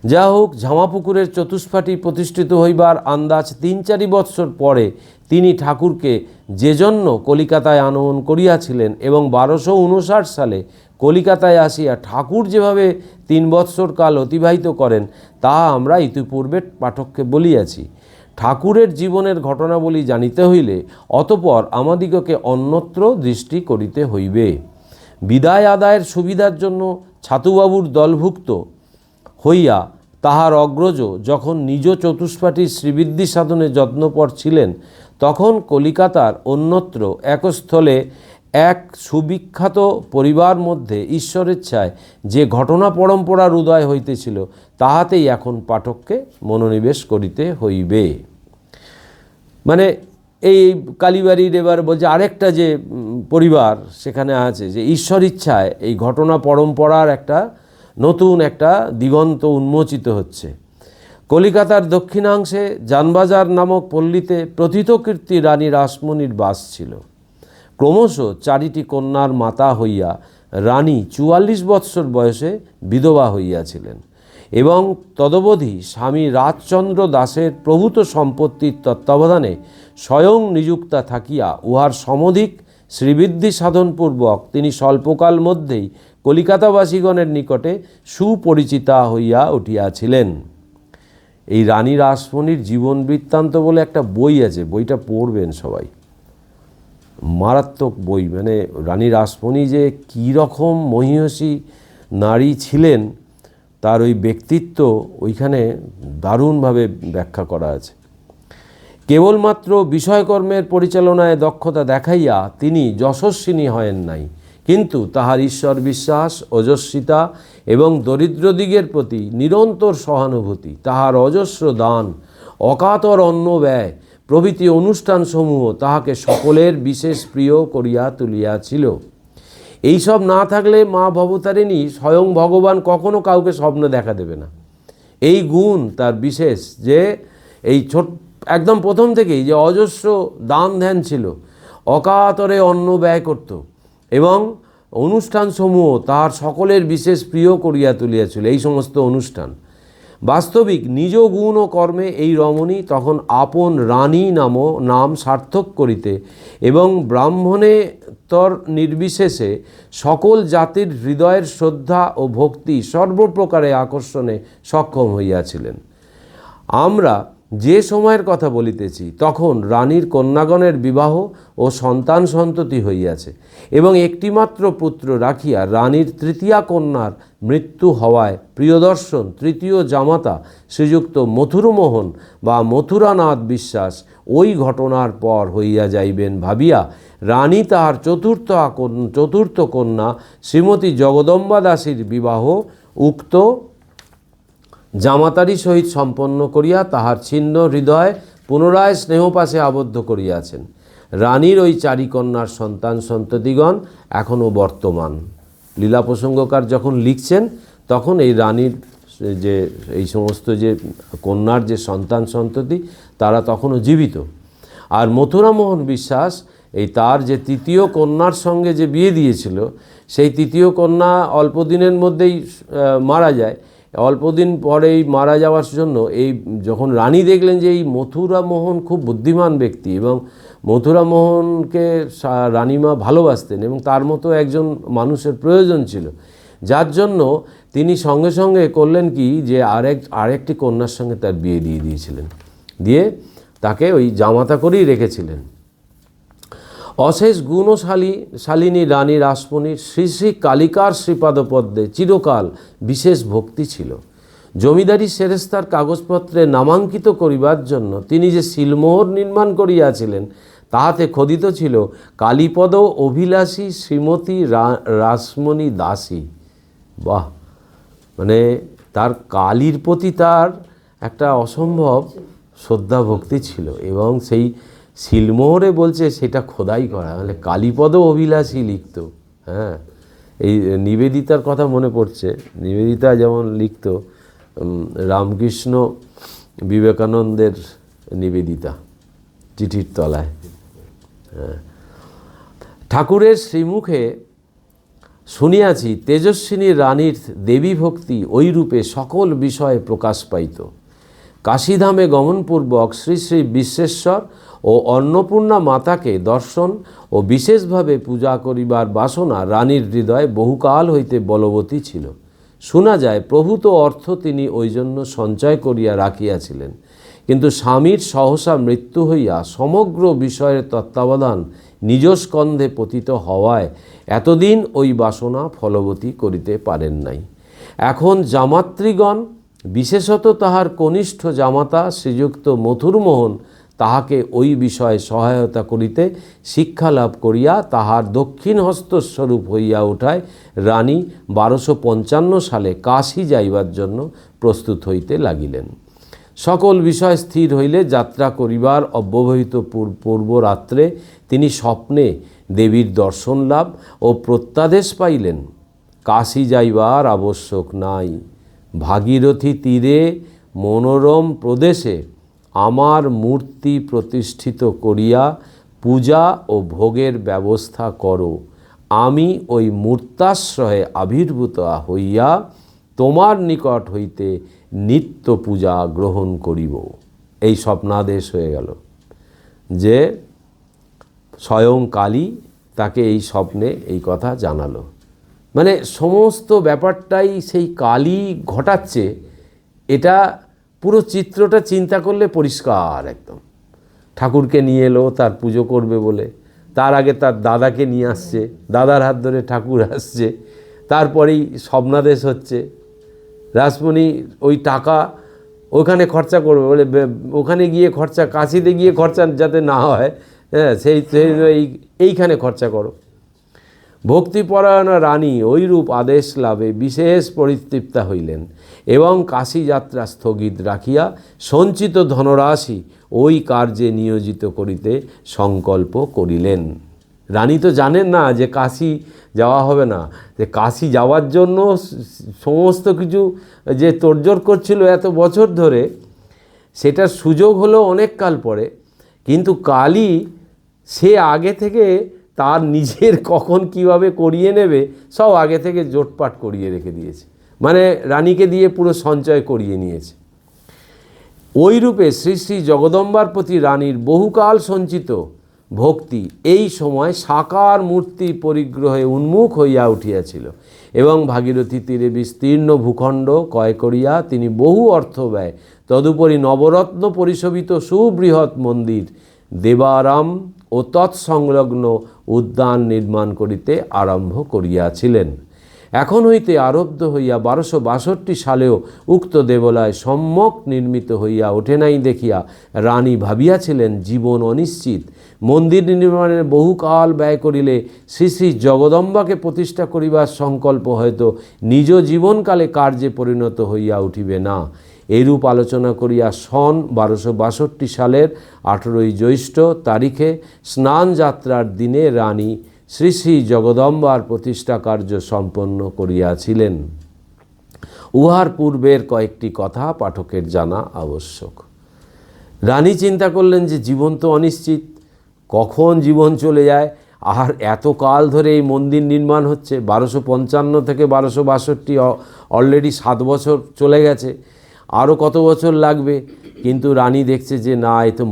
যা হোক, ঝামাপুকুরের চতুষ্পাঠী প্রতিষ্ঠিত হইবার আন্দাজ ৩-৪ বৎসর পরে তিনি ঠাকুরকে যে জন্য কলিকাতায় আনয়ন করিয়াছিলেন এবং ১২৫৯ সালে কলিকাতায় আসিয়া ঠাকুর যেভাবে ৩ বৎসর কাল অতিবাহিত করেন, তা আমরা ইতিপূর্বে পাঠককে বলিয়াছি। ঠাকুরের জীবনের ঘটনাবলী জানিতে হইলে অতঃপর আমাদিগকে অন্যত্র দৃষ্টি করিতে হইবে। বিদায় আদায়ের সুবিধার জন্য ছাতুবাবুর দলভুক্ত হইয়া তাহার অগ্রজ যখন নিজ চতুষ্পাঠীর শ্রীবৃদ্ধি সাধনে যত্নপর ছিলেন, তখন কলিকাতার অন্যত্র একস্থলে এক সুবিখ্যাত পরিবার মধ্যে ঈশ্বরেচ্ছায় যে ঘটনা পরম্পরার উদয় হইতেছিল, তাহাতেই এখন পাঠককে মনোনিবেশ করিতে হইবে। মানে এই কালীবাড়ির এবার বলছে আরেকটা যে পরিবার সেখানে আছে, যে ঈশ্বর ইচ্ছায় এই ঘটনা পরম্পরার একটা নতুন একটা দিগন্ত উন্মোচিত হচ্ছে। কলিকাতার দক্ষিণাংশে জানবাজার নামক পল্লীতে প্রথিতকীর্তি রানী রাসমণির বাস ছিল। ক্রমশ 4টি কন্যার মাতা হইয়া রানী 44 বৎসর বয়সে বিধবা হইয়াছিলেন এবং তদবধি স্বামী রাজচন্দ্র দাসের প্রভূত সম্পত্তির তত্ত্বাবধানে স্বয়ং নিযুক্তা থাকিয়া উহার সমধিক শ্রীবৃদ্ধি সাধনপূর্বক তিনি স্বল্পকাল মধ্যেই কলিকাতাবাসীগণের নিকটে সুপরিচিতা হইয়া উঠিয়াছিলেন। এই রানী রাসমণির জীবন বৃত্তান্ত বলে একটা বই আছে, বইটা পড়বেন সবাই, মারাত্মক বই। মানে রানী রাসমণি যে কী রকম মহিয়সী নারী ছিলেন, তার ওই ব্যক্তিত্ব ওইখানে দারুণভাবে ব্যাখ্যা করা আছে। কেবলমাত্র বিষয়কর্মের পরিচালনায় দক্ষতা দেখাইয়া তিনি যশস্বিনী হয়েন নাই, কিন্তু তাহার ঈশ্বর বিশ্বাস, ওজস্বিতা এবং দরিদ্রদিগের প্রতি নিরন্তর সহানুভূতি, তাহার অজস্র দান, অকাতর অন্ন ব্যয় প্রভৃতি অনুষ্ঠানসমূহ তাহাকে সকলের বিশেষ প্রিয় করিয়া তুলিয়াছিল। এইসব না থাকলে মা ভবতারিণী স্বয়ং ভগবান কখনো কাউকে স্বপ্ন দেখা দেবে না। এই গুণ তার বিশেষ, যে এই একদম প্রথম থেকেই যে অজস্র দান ধ্যান ছিল, অকাতরে অন্ন ব্যয় করত এবং অনুষ্ঠানসমূহ তাহার সকলের বিশেষ প্রিয় করিয়া তুলিয়াছিল। এই সমস্ত অনুষ্ঠান বাস্তবিক নিজ গুণ ও কর্মে এই রমণী তখন আপন রানী নাম সার্থক করিতে এবং ব্রাহ্মণেতর নির্বিশেষে সকল জাতির হৃদয়ের শ্রদ্ধা ও ভক্তি সর্বপ্রকারে আকর্ষণে সক্ষম হইয়াছিলেন। আমরা যে সময়ের কথা বলিতেছি, তখন রানীর কন্যাগণের বিবাহ ও সন্তান সন্ততি হইয়াছে এবং একটিমাত্র পুত্র রাখিয়া রানীর তৃতীয়া কন্যার মৃত্যু হওয়ায় প্রিয়দর্শন তৃতীয় জামাতা শ্রীযুক্ত মথুরমোহন বা মথুরানাথ বিশ্বাস ওই ঘটনার পর হইয়া যাইবেন ভাবিয়া রানী তাহার চতুর্থ কন্যা শ্রীমতী জগদম্বা দাসীর বিবাহ উক্ত জামাতারই সহিত সম্পন্ন করিয়া তাহার ছিন্ন হৃদয় পুনরায় স্নেহপাশে আবদ্ধ করিয়াছেন। রানীর ওই 4 কন্যার সন্তান সন্ততিগণ এখনও বর্তমান। লীলা প্রসঙ্গকার যখন লিখছেন, তখন এই রানীর যে এই সমস্ত যে কন্যার যে সন্তান সন্ততি, তারা তখনও জীবিত। আর মথুরামোহন বিশ্বাস এই তার যে তৃতীয় কন্যার সঙ্গে যে বিয়ে দিয়েছিল, সেই তৃতীয় কন্যা অল্প দিনের মধ্যেই মারা যায় অল্পদিন পরেই মারা যাওয়ার জন্য এই যখন রানী দেখলেন যে এই মথুরামোহন খুব বুদ্ধিমান ব্যক্তি এবং মথুরামোহনকে রানীমা ভালোবাসতেন এবং তার মতো একজন মানুষের প্রয়োজন ছিল, যার জন্য তিনি সঙ্গে সঙ্গে করলেন কি যে আরেকটি কন্যার সঙ্গে তার বিয়ে দিয়ে দিয়েছিলেন, দিয়ে তাকে ওই জামাতা করেই রেখেছিলেন। অশেষ গুণশালিনী রানী রাসমণির শ্রী শ্রী কালিকার শ্রীপাদপদ্মে চিরকাল বিশেষ ভক্তি ছিল। জমিদারি সেরেস্তার কাগজপত্রে নামাঙ্কিত করিবার জন্য তিনি যে শিলমোহর নির্মাণ করিয়াছিলেন তাহাতে খোদিত ছিল কালীপদ অভিলাষী শ্রীমতী রাসমণি দাসী। বাহ, মানে তার কালীর প্রতি তার একটা অসম্ভব শ্রদ্ধা ভক্তি ছিল এবং সেই শিলমোহরে বলছে সেটা খোদাই করা, মানে কালীপদ অভিলাষী লিখত। হ্যাঁ, এই নিবেদিতার কথা মনে পড়ছে, নিবেদিতা যেমন লিখত রামকৃষ্ণ বিবেকানন্দের নিবেদিতা চিঠির তলায়। হ্যাঁ, ঠাকুরের শ্রীমুখে শুনিয়াছি তেজস্বিনী রানীর দেবী ভক্তি ওই রূপে সকল বিষয়ে প্রকাশ পাইত। কাশীধামে গমনপূর্বক শ্রী শ্রী বিশ্বেশ্বর ও অন্নপূর্ণা মাতাকে দর্শন ও বিশেষভাবে পূজা করিবার বাসনা রানীর হৃদয়ে বহুকাল হইতে বলবতী ছিল। শোনা যায় প্রভূত অর্থ তিনি ওই জন্য সঞ্চয় করিয়া রাখিয়াছিলেন, কিন্তু স্বামীর সহসা মৃত্যু হইয়া সমগ্র বিষয়ের তত্ত্বাবধান নিজ স্কন্ধে পতিত হওয়ায় এতদিন ওই বাসনা ফলবতী করিতে পারেন নাই। এখন জামাতৃগণ, বিশেষত তাহার কনিষ্ঠ জামাতা শ্রীযুক্ত মথুরমোহন তাহাকে ওই বিষয়ে সহায়তা করিতে শিক্ষালাভ করিয়া তাহার দক্ষিণ হস্তস্বরূপ হইয়া ওঠায় রানী 1255 সালে কাশী যাইবার জন্য প্রস্তুত হইতে লাগিলেন। সকল বিষয় স্থির হইলে যাত্রা করিবার অব্যবহিত পূর্ব রাত্রে তিনি স্বপ্নে দেবীর দর্শন লাভ ও প্রত্যাদেশ পাইলেন, কাশী যাইবার আবশ্যক নাই। ভাগীরথী তীরে মনোরম প্রদেশে আমার মূর্তি প্রতিষ্ঠিত করিয়া পূজা ও ভোগের ব্যবস্থা করো। আমি ওই মূর্তাশ্রয়ে আবির্ভূত হইয়া তোমার নিকট হইতে নিত্য পূজা গ্রহণ করিব। এই স্বপ্নাদেশ হয়ে গেল যে স্বয়ং কালী তাকে এই স্বপ্নে এই কথা জানালো। মানে সমস্ত ব্যাপারটাই সেই কালী ঘটাচ্ছে, এটা পুরো চিত্রটা চিন্তা করলে পরিষ্কার একদম। ঠাকুরকে নিয়ে এলো তার পুজো করবে বলে, তার আগে তার দাদাকে নিয়ে আসছে, দাদার হাত ধরে ঠাকুর আসছে, তারপরেই স্বপ্নাদেশ হচ্ছে রাসমণি ওই টাকা ওখানে খরচা করবে বলে, ওখানে গিয়ে খরচা, কাশিতে গিয়ে খরচা যাতে না হয়, হ্যাঁ সেই এইখানে খরচা করো। ভক্তিপরায়ণা রানী ওইরূপ আদেশ লাভে বিশেষ পরিতৃপ্তা হইলেন এবং কাশী যাত্রা স্থগিত রাখিয়া সঞ্চিত ধনরাশি ওই কার্যে নিয়োজিত করিতে সংকল্প করিলেন। রানী তো জানেন না যে কাশী যাওয়া হবে না, যে কাশী যাওয়ার জন্য সমস্ত কিছু যে তোড়জোড় করছিল এত বছর ধরে, সেটার সুযোগ হলো অনেক কাল পরে, কিন্তু কালী সে আগে থেকে তার নিজের কখন কিভাবে করিয়ে নেবে সব আগে থেকে জোটপাট করিয়ে রেখে দিয়েছে, মানে রানীকে দিয়ে পুরো সঞ্চয় করিয়ে নিয়েছে। ওই রূপে শ্রী শ্রী জগদম্বার প্রতি রানীর বহুকাল সঞ্চিত ভক্তি এই সময় সাকার মূর্তি পরিগ্রহে উন্মুখ হইয়া উঠিয়াছিল এবং ভাগীরথী তীরে বিস্তীর্ণ ভূখণ্ড ক্রয় করিয়া তিনি বহু অর্থ ব্যয় তদুপরি নবরত্ন পরিশোভিত সুবৃহৎ মন্দির, দেবারাম ও তৎসংলগ্ন উদ্যান নির্মাণ করিতে আরম্ভ করিয়াছিলেন। এখন হইতে আরব্ধ হইয়া 1262 সালেও উক্ত দেবালয় সম্যক নির্মিত হইয়া ওঠে নাই দেখিয়া রানী ভাবিয়াছিলেন জীবন অনিশ্চিত, মন্দির নির্মাণে বহুকাল ব্যয় করিলে শ্রী শ্রী জগদম্বাকে প্রতিষ্ঠা করিবার সংকল্প হয়তো নিজ জীবনকালে কার্যে পরিণত হইয়া উঠিবে না। এইরূপ আলোচনা করিয়া সন 1262 সালের 18 জ্যৈষ্ঠ তারিখে স্নান যাত্রার দিনে রানী শ্রী শ্রী জগদম্বার প্রতিষ্ঠা কার্য সম্পন্ন করিয়াছিলেন। উহার পূর্বের কয়েকটি কথা পাঠকের জানা আবশ্যক। রানী চিন্তা করলেন যে জীবন তো অনিশ্চিত, কখন জীবন চলে যায়, আর এত কাল ধরে এই মন্দির নির্মাণ হচ্ছে, 1255 থেকে 1262, অলরেডি 7 বছর চলে গেছে, আরও কত বছর লাগবে। কিন্তু রানী দেখছে যে না, এ তো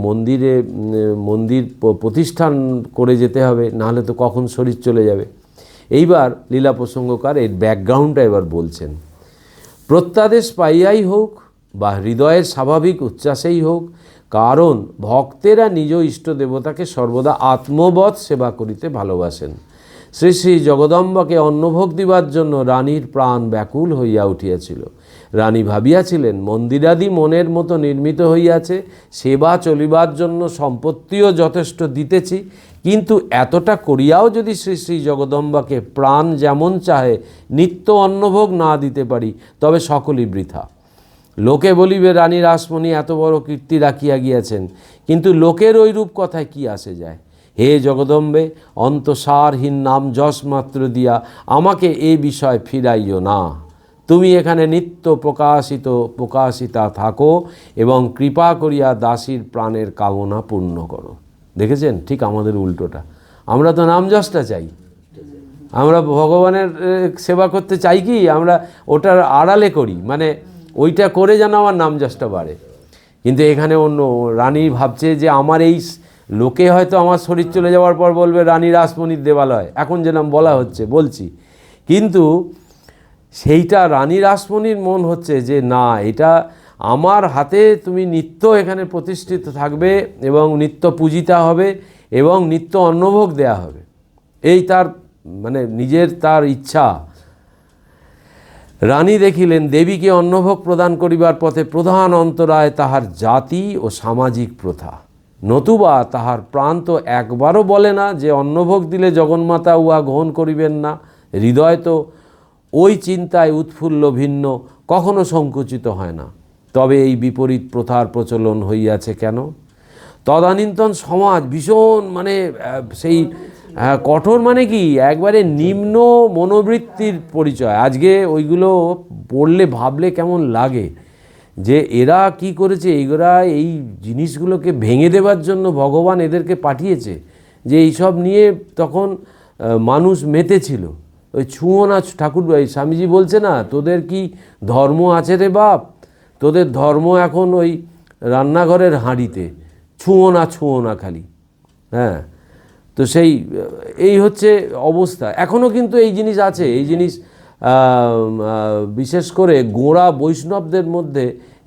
মন্দির প্রতিষ্ঠান করে যেতে হবে, নাহলে তো কখন শরীর চলে যাবে। এইবার লীলা প্রসঙ্গকার এর ব্যাকগ্রাউন্ডটা এবার বলছেন। প্রত্যাদেশ পাইয়াই হোক বা হৃদয়ের স্বাভাবিক উচ্ছ্বাসেই হোক, কারণ ভক্তেরা নিজ ইষ্ট দেবতাকে সর্বদা আত্মবৎ সেবা করিতে ভালোবাসেন। শ্রী শ্রী জগদম্বাকে অন্নভোগ দিবার জন্য রানীর প্রাণ ব্যাকুল হইয়া উঠিয়াছিল। রানী ভাবিয়াছিলেন, মন্দিরাদি মনের মতো নির্মিত হইয়াছে, সেবা চলিবার জন্য সম্পত্তিও যথেষ্ট দিতেছি, কিন্তু এতটা করিয়াও যদি শ্রী শ্রী জগদম্বাকে প্রাণ যেমন চাহে নিত্য অন্নভোগ না দিতে পারি, তবে সকলই বৃথা। লোকে বলিবে রানী রাসমণি এত বড় কীর্তি রাখিয়া গিয়াছেন, কিন্তু লোকের ওইরূপ কথায় কি আসে যায়। হে জগদম্বে, অন্তঃসারহীন নাম যশ মাত্র দিয়া আমাকে এ বিষয় ফিরাইও না। তুমি এখানে নিত্য প্রকাশিতা থাকো এবং কৃপা করিয়া দাসীর প্রাণের কামনা পূর্ণ করো। দেখেছেন, ঠিক আমাদের উল্টোটা। আমরা তো নাম যশটা চাই, আমরা ভগবানের সেবা করতে চাই কি, আমরা ওটার আড়ালে করি, মানে ওইটা করে যেন আমার নাম যশটা বাড়ে। কিন্তু এখানে অন্য, রানী ভাবছে যে আমার এই লোকে হয়তো আমার শরীর চলে যাওয়ার পর বলবে রানী রাসমণির দেবালয়, এখন যেরকম বলা হচ্ছে বলছি, কিন্তু সেইটা রানী রাসমণির মন হচ্ছে যে না, এটা আমার হাতে তুমি নিত্য এখানে প্রতিষ্ঠিত থাকবে এবং নিত্য পূজিতা হবে এবং নিত্য অন্নভোগ দেয়া হবে, এই তার মানে নিজের তার ইচ্ছা। রানী দেখিলেন দেবীকে অন্নভোগ প্রদান করিবার পথে প্রধান অন্তরায় তাহার জাতি ও সামাজিক প্রথা, নতুবা তাহার প্রাণ তো একবারও বলে না যে অন্নভোগ দিলে জগন্মাতা উহা গ্রহণ করিবেন না। হৃদয় তো ওই চিন্তায় উৎফুল্ল ভিন্ন, কখনো সংকুচিত হয় না। তবে এই বিপরীত প্রথার প্রচলন হইয়াছে কেন? তদানীন্তন সমাজ ভীষণ মানে সেই কঠোর, মানে কি একবারে নিম্ন মনোবৃত্তির পরিচয়। আজকে ওইগুলো পড়লে ভাবলে কেমন লাগে যে এরা কি করেছে, এরা এই জিনিসগুলোকে ভেঙে দেবার জন্য ভগবান এদেরকে পাঠিয়েছে, যে এইসব নিয়ে তখন মানুষ মেতেছিল। ওই ছুঁয়ো না ঠাকুর, স্বামীজি বলছে না, তোদের কি ধর্ম আছে রে বাপ, তোদের ধর্ম এখন ওই রান্নাঘরের হাঁড়িতে, ছুঁয়ো না খালি। হ্যাঁ, তো এই হচ্ছে অবস্থা। এখনও কিন্তু এই জিনিস আছে, এই জিনিস বিশেষ করে গোঁড়া বৈষ্ণবদের মধ্যে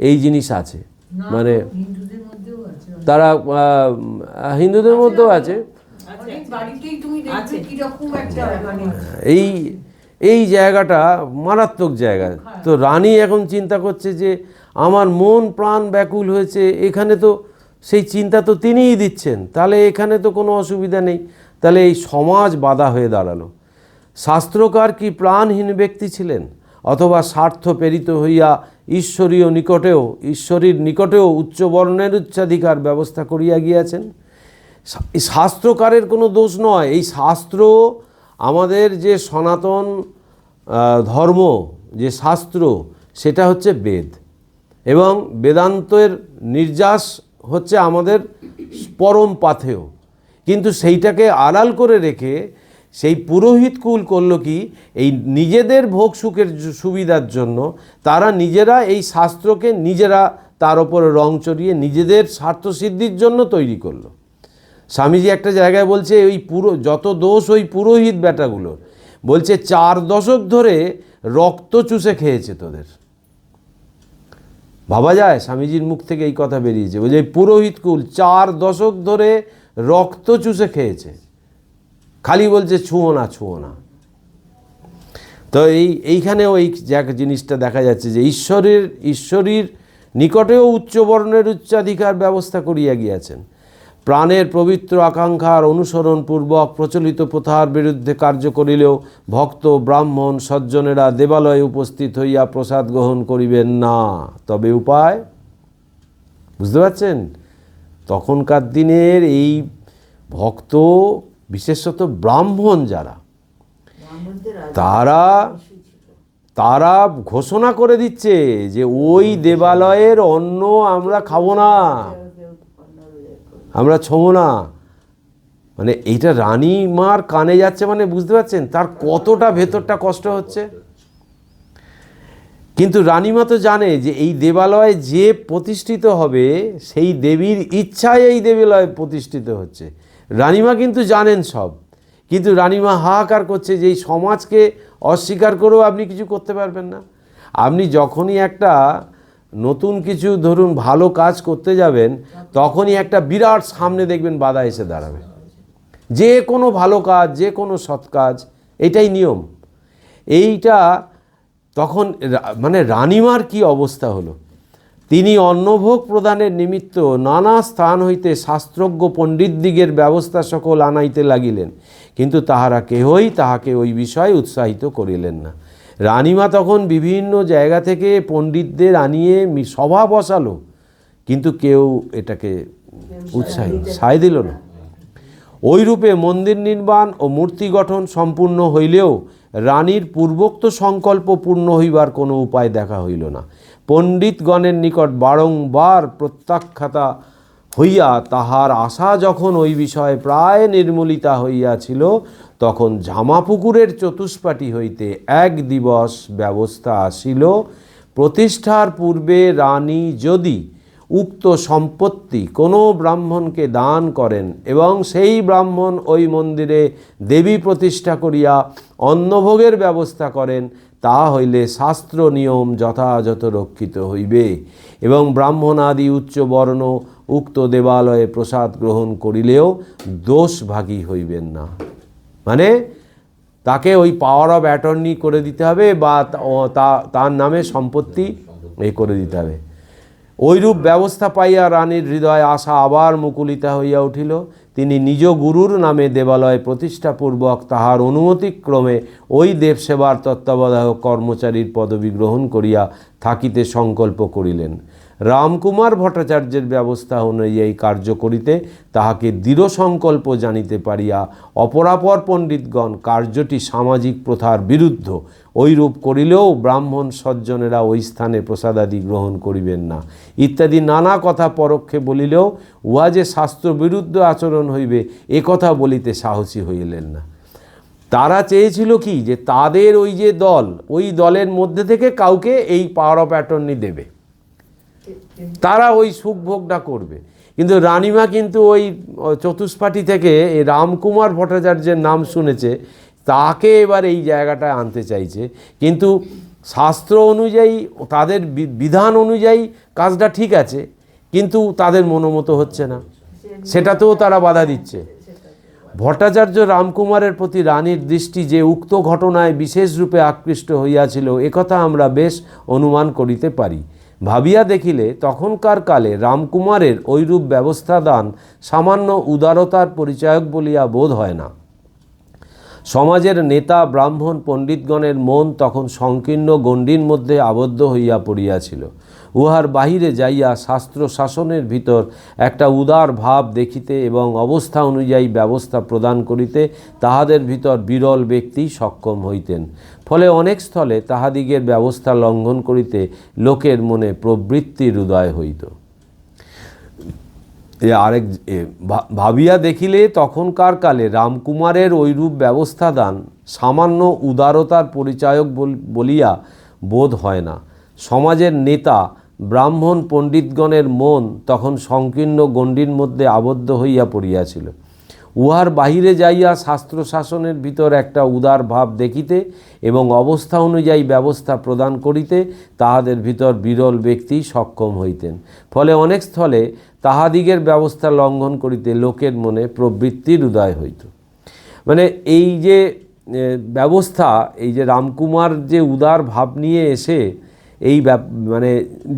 এই জিনিস আছে, মানে তারা হিন্দুদের মধ্যেও আছে। এই জায়গাটা মারাত্মক জায়গা। তো রানী এখন চিন্তা করছে যে আমার মন প্রাণ ব্যাকুল হয়েছে, এখানে তো সেই চিন্তা তো তিনিই দিচ্ছেন, তাহলে এখানে তো কোনো অসুবিধা নেই। তাহলে এই সমাজ বাধা হয়ে দাঁড়ালো। শাস্ত্রকার কি প্রাণহীন ব্যক্তি ছিলেন, অথবা স্বার্থ প্রেরিত হইয়া ঈশ্বরীর নিকটেও উচ্চ বর্ণের উচ্চাধিকার ব্যবস্থা করিয়া গিয়াছেন? এই শাস্ত্রকারের কোনো দোষ নয়। এই শাস্ত্র আমাদের যে সনাতন ধর্ম, যে শাস্ত্র, সেটা হচ্ছে বেদ, এবং বেদান্তের নির্যাস হচ্ছে আমাদের পরম পাথেয়। কিন্তু সেইটাকে আড়াল করে রেখে সেই পুরোহিত কুল করলো কি, এই নিজেদের ভোগ সুখের সুবিধার জন্য তারা নিজেরা এই শাস্ত্রকে নিজেরা তার ওপরে রং চড়িয়ে নিজেদের স্বার্থসিদ্ধির জন্য তৈরি করলো। স্বামীজি একটা জায়গায় বলছে ওই যত দোষ ওই পুরোহিত বেটাগুলোর, বলছে 4 দশক ধরে রক্ত চুষে খেয়েছে তোদের। ভাবা যায়, স্বামীজির মুখ থেকে এই কথা বেরিয়েছে, বলছে এই পুরোহিত কুল 4 দশক ধরে রক্ত চুষে খেয়েছে, খালি বলছে ছুঁয়ো না। তো এইখানেও এই জিনিসটা দেখা যাচ্ছে যে ঈশ্বরীর নিকটেও উচ্চবর্ণের উচ্চাধিকার ব্যবস্থা করিয়া গিয়াছেন। প্রাণের পবিত্র আকাঙ্ক্ষার অনুসরণ পূর্বক প্রচলিত প্রথার বিরুদ্ধে কার্য করিলেও ভক্ত ব্রাহ্মণ সজ্জনেরা দেবালয়ে উপস্থিত হইয়া প্রসাদ গ্রহণ করিবেন না। তবে উপায় বুঝতে পারছেন? তখনকার দিনের এই ভক্ত, বিশেষত ব্রাহ্মণ যারা, তারা ঘোষণা করে দিচ্ছে যে ওই দেবালয়ের অন্ন আমরা খাবো না, আমরা ছোঁবো না। মানে এইটা রানীমার কানে যাচ্ছে, মানে বুঝতে পারছেন তার কতটা ভেতরটা কষ্ট হচ্ছে। কিন্তু রানীমা তো জানে যে এই দেবালয় যে প্রতিষ্ঠিত হবে সেই দেবীর ইচ্ছায় এই দেবালয় প্রতিষ্ঠিত হচ্ছে। রানীমা কিন্তু জানেন সব, কিন্তু রানীমা হাহাকার করছে যে এই সমাজকে অস্বীকার করেও আপনি কিছু করতে পারবেন না। আপনি যখনই একটা নতুন কিছু ধরুন ভালো কাজ করতে যাবেন, তখনই একটা বিরাট সামনে দেখবেন বাধা এসে দাঁড়াবে। যে কোনো ভালো কাজ, যে কোনো সৎ কাজ, এটাই নিয়ম। এইটা তখন মানে রানীমার কি অবস্থা হলো, তিনি অন্নভোগ প্রদানের নিমিত্ত নানা স্থান হইতে শাস্ত্রজ্ঞ পণ্ডিতদিগের ব্যবস্থা সকল আনাইতে লাগিলেন, কিন্তু তাহারা কেহই তাহাকে ওই বিষয়ে উৎসাহিত করিলেন না। রানীমা তখন বিভিন্ন জায়গা থেকে পণ্ডিতদের আনিয়ে সভা বসালো, কিন্তু কেউ এটাকে সায় দিল না। ওইরূপে মন্দির নির্মাণ ও মূর্তি গঠন সম্পূর্ণ হইলেও রানীর পূর্বোক্ত সংকল্প পূর্ণ হইবার কোনো উপায় দেখা হইল না। পণ্ডিতগণের নিকট বারংবার প্রত্যাখ্যাতা হইয়া তাহার আশা যখন ওই বিষয়ে প্রায় নির্মূলিতা হইয়াছিল, তখন ঝামাপুকুরের চতুষ্পাটি হইতে এক দিবস ব্যবস্থা আসিল, প্রতিষ্ঠার পূর্বে রানী যদি উক্ত সম্পত্তি কোনো ব্রাহ্মণকে দান করেন এবং সেই ব্রাহ্মণ ওই মন্দিরে দেবী প্রতিষ্ঠা করিয়া অন্নভোগের ব্যবস্থা করেন, তা হইলে শাস্ত্র নিয়ম যথাযথ রক্ষিত হইবে এবং ব্রাহ্মণ আদি উচ্চবর্ণ উক্ত দেবালয়ে প্রসাদ গ্রহণ করিলেও দোষভাগী হইবেন না। মানে তাকে ওই পাওয়ার অফ অ্যাটর্নি করে দিতে হবে, বা তার নামে সম্পত্তি করে দিতে হবে। ওইরূপ ব্যবস্থা পাইয়া রানীর হৃদয় আশা আবার মুকুলিতা হইয়া উঠিল। তিনি নিজ গুরুর নামে দেবালয় প্রতিষ্ঠাপূর্বক তাহার অনুমতিক্রমে ওই দেবসেবার তত্ত্বাবধায়ক কর্মচারীর পদবি গ্রহণ করিয়া থাকিতে সংকল্প করিলেন। রামকুমার ভট্টাচার্যের ব্যবস্থা অনুযায়ী কার্য করিতে তাহাকে দৃঢ় সংকল্প জানিতে পারিয়া অপরাপর পণ্ডিতগণ কার্যটি সামাজিক প্রথার বিরুদ্ধ, ওইরূপ করিলেও ব্রাহ্মণ সজ্জনেরা ওই স্থানে প্রসাদাদি গ্রহণ করিবেন না ইত্যাদি নানা কথা পরোক্ষে বলিলেও উহা যে শাস্ত্রবিরুদ্ধ আচরণ হইবে এ কথা বলিতে সাহসী হইলেন না। তারা চেয়েছিল কি, যে তাদের ওই যে দল, ওই দলের মধ্যে থেকে কাউকে এই পাওয়ার অফ অ্যাটর্নি দেবে, তারা ওই সুখভোগটা করবে। কিন্তু রানীমা কিন্তু ওই চতুষ্পাটি থেকে এই রামকুমার ভট্টাচার্যের নাম শুনেছে, তাকে এবার এই জায়গাটায় আনতে চাইছে। কিন্তু শাস্ত্র অনুযায়ী, তাদের বিধান অনুযায়ী কাজটা ঠিক আছে, কিন্তু তাদের মনোমতো হচ্ছে না, সেটাতেও তারা বাধা দিচ্ছে। ভট্টাচার্য রামকুমারের প্রতি রানীর দৃষ্টি যে উক্ত ঘটনায় বিশেষ রূপে আকৃষ্ট হইয়াছিল, একথা আমরা বেশ অনুমান করিতে পারি। ভাবিয়া দেখিলে তখনকার কালে রামকুমারের ঐরূপ ব্যবস্থা দান সামান্য উদারতার পরিচায়ক বলিয়া বোধ হয় না। সমাজের নেতা ব্রাহ্মণ পণ্ডিতগণের মন তখন সংকীর্ণ গণ্ডির মধ্যে আবদ্ধ হইয়া পড়িয়াছিল। উহার বাহিরে যাইয়া শাস্ত্র শাসনের ভিতর একটা উদার ভাব দেখিতে এবং অবস্থা অনুযায়ী ব্যবস্থা প্রদান করিতে তাহাদের ভিতর বিরল ব্যক্তি সক্ষম হইতেন। ফলে অনেক স্থলে তাহাদিগের ব্যবস্থা লঙ্ঘন করিতে লোকের মনে প্রবৃত্তির উদয় হইত। ভাবিয়া দেখিলে তখনকার কালে রামকুমারের ঐরূপ ব্যবস্থা দান সামান্য উদারতার পরিচায়ক বলিয়া বোধ হয় না। সমাজের নেতা ব্রাহ্মণ পণ্ডিতগণের মন তখন সংকীর্ণ গণ্ডির মধ্যে আবদ্ধ হইয়া পড়িয়াছিল। উহার বাহিরে যাইয়া শাস্ত্র শাসনের ভিতর একটা উদার ভাব দেখিতে এবং অবস্থা অনুযায়ী ব্যবস্থা প্রদান করিতে তাহাদের ভিতর বিরল ব্যক্তি সক্ষম হইতেন। ফলে অনেক স্থলে তাহাদিগের ব্যবস্থা লঙ্ঘন করিতে লোকের মনে প্রবৃত্তির উদয় হইত। মানে এই যে ব্যবস্থা, এই যে রামকুমার যে উদার ভাব নিয়ে এসে এই মানে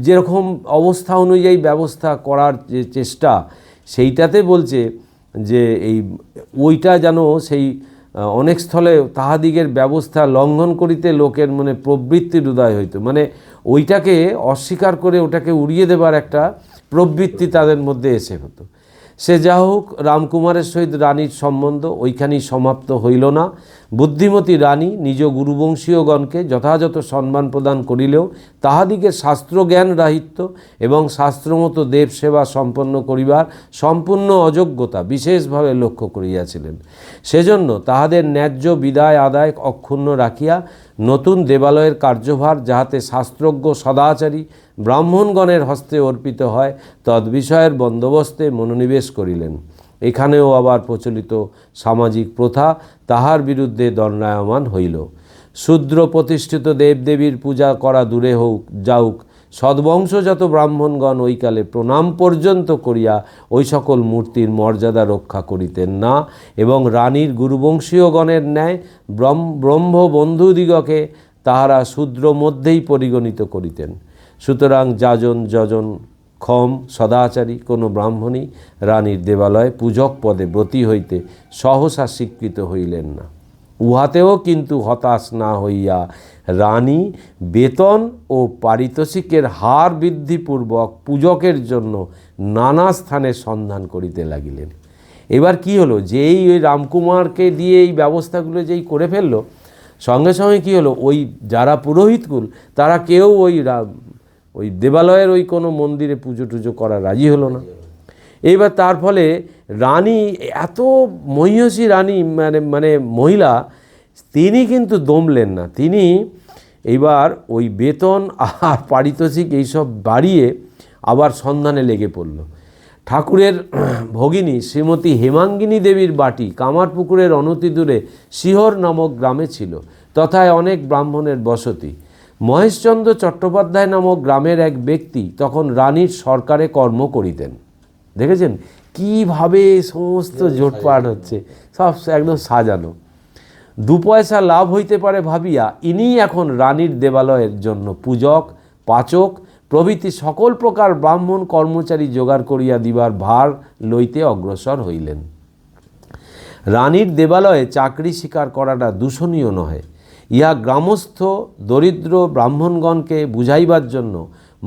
যেরকম অবস্থা অনুযায়ী ব্যবস্থা করার যে চেষ্টা, সেইটাতে বলছে যে এই ওইটা যেন সেই অনেক স্থলে তাহাদিগের ব্যবস্থা লঙ্ঘন করিতে লোকের মনে প্রবৃত্তির উদয় হইত। মানে ওইটাকে অস্বীকার করে ওটাকে উড়িয়ে দেবার একটা প্রবৃত্তি তাদের মধ্যে এসে হতো। সে যা হোক, রামকুমারের সহিত রানীর সম্বন্ধ ওইখানেই সমাপ্ত হইল না, বুদ্ধিমতী রানী নিজ গুরুবংশীয়গণকে যথাযথ সম্মান প্রদান করিলেও তাহাদিগের শাস্ত্রজ্ঞান রাহিত্য এবং শাস্ত্রমতো দেবসেবা সম্পন্ন করিবার সম্পূর্ণ অযোগ্যতা বিশেষভাবে লক্ষ্য করিয়াছিলেন। সেজন্য তাহাদের ন্যায্য বিদায় আদায় অক্ষুণ্ণ রাখিয়া নতুন দেবালয়ের কার্যভার যাহাতে শাস্ত্রজ্ঞ সদাচারী ব্রাহ্মণগণের হস্তে অর্পিত হয় তদ্বিষয়ের বন্দোবস্তে মনোনিবেশ করিলেন। এখানেও আবার প্রচলিত সামাজিক প্রথা তাহার বিরুদ্ধে দণ্ডায়মান হইল। শূদ্র প্রতিষ্ঠিত দেবদেবীর পূজা করা দূরে হোক যাউক, সদ্বংশজাত ব্রাহ্মণগণ ওইকালে প্রণাম পর্যন্ত করিয়া ওই সকল মূর্তির মর্যাদা রক্ষা করিতেন না এবং রানীর গুরুবংশীয়গণের ন্যায় ব্রহ্মবন্ধুদিগকে তাহারা শূদ্র মধ্যেই পরিগণিত করিতেন। সুতরাং যাজন যজন ক্ষম সদাচারী কোনো ব্রাহ্মণই রানীর দেবালয়ে পূজক পদে ব্রতী হইতে সহসা স্বীকৃত হইলেন না। উহাতেও কিন্তু হতাশ না হইয়া রানী বেতন ও পারিতোষিকের হার বৃদ্ধিপূর্বক পূজকের জন্য নানা স্থানে সন্ধান করিতে লাগিলেন। এবার কি হলো, যেই ওই রামকুমারকে দিয়ে এই ব্যবস্থাগুলো যেই করে ফেললো, সঙ্গে সঙ্গে কী হলো, ওই যারা পুরোহিতকুল তারা কেউ ওই দেবালয়ের ওই কোনো মন্দিরে পুজো টুজো করা রাজি হলো না। এইবার তার ফলে রানী, এত মহিষী রানী মানে মহিলা, তিনি কিন্তু দমলেন না। তিনি এইবার ওই বেতন আর পারিতোষিক এইসব বাড়িয়ে আবার সন্ধানে লেগে পড়ল। ঠাকুরের ভগিনী শ্রীমতী হেমাঙ্গিনী দেবীর বাটি কামারপুকুরের অনতি দূরে শিহর নামক গ্রামে ছিল, তথায় অনেক ব্রাহ্মণের বসতি। মহেশচন্দ্র চট্টোপাধ্যায় নামক গ্রামের এক ব্যক্তি তখন রানীর সরকারে কর্ম করিতেন। দেখেছেন কীভাবে সমস্ত জোটপাট হচ্ছে, সব একদম সাজানো। 2 পয়সা লাভ হইতে পারে ভাবিয়া ইনি এখন রানীর দেবালয়ের জন্য পূজক, পাচক প্রভৃতি সকল প্রকার ব্রাহ্মণ কর্মচারী জোগাড় করিয়া দিবার ভার লইতে অগ্রসর হইলেন। রানীর দেবালয়ে চাকরি স্বীকার করাটা দূষণীয় নহে, ইহা গ্রামস্থ দরিদ্র ব্রাহ্মণগণকে বুঝাইবার জন্য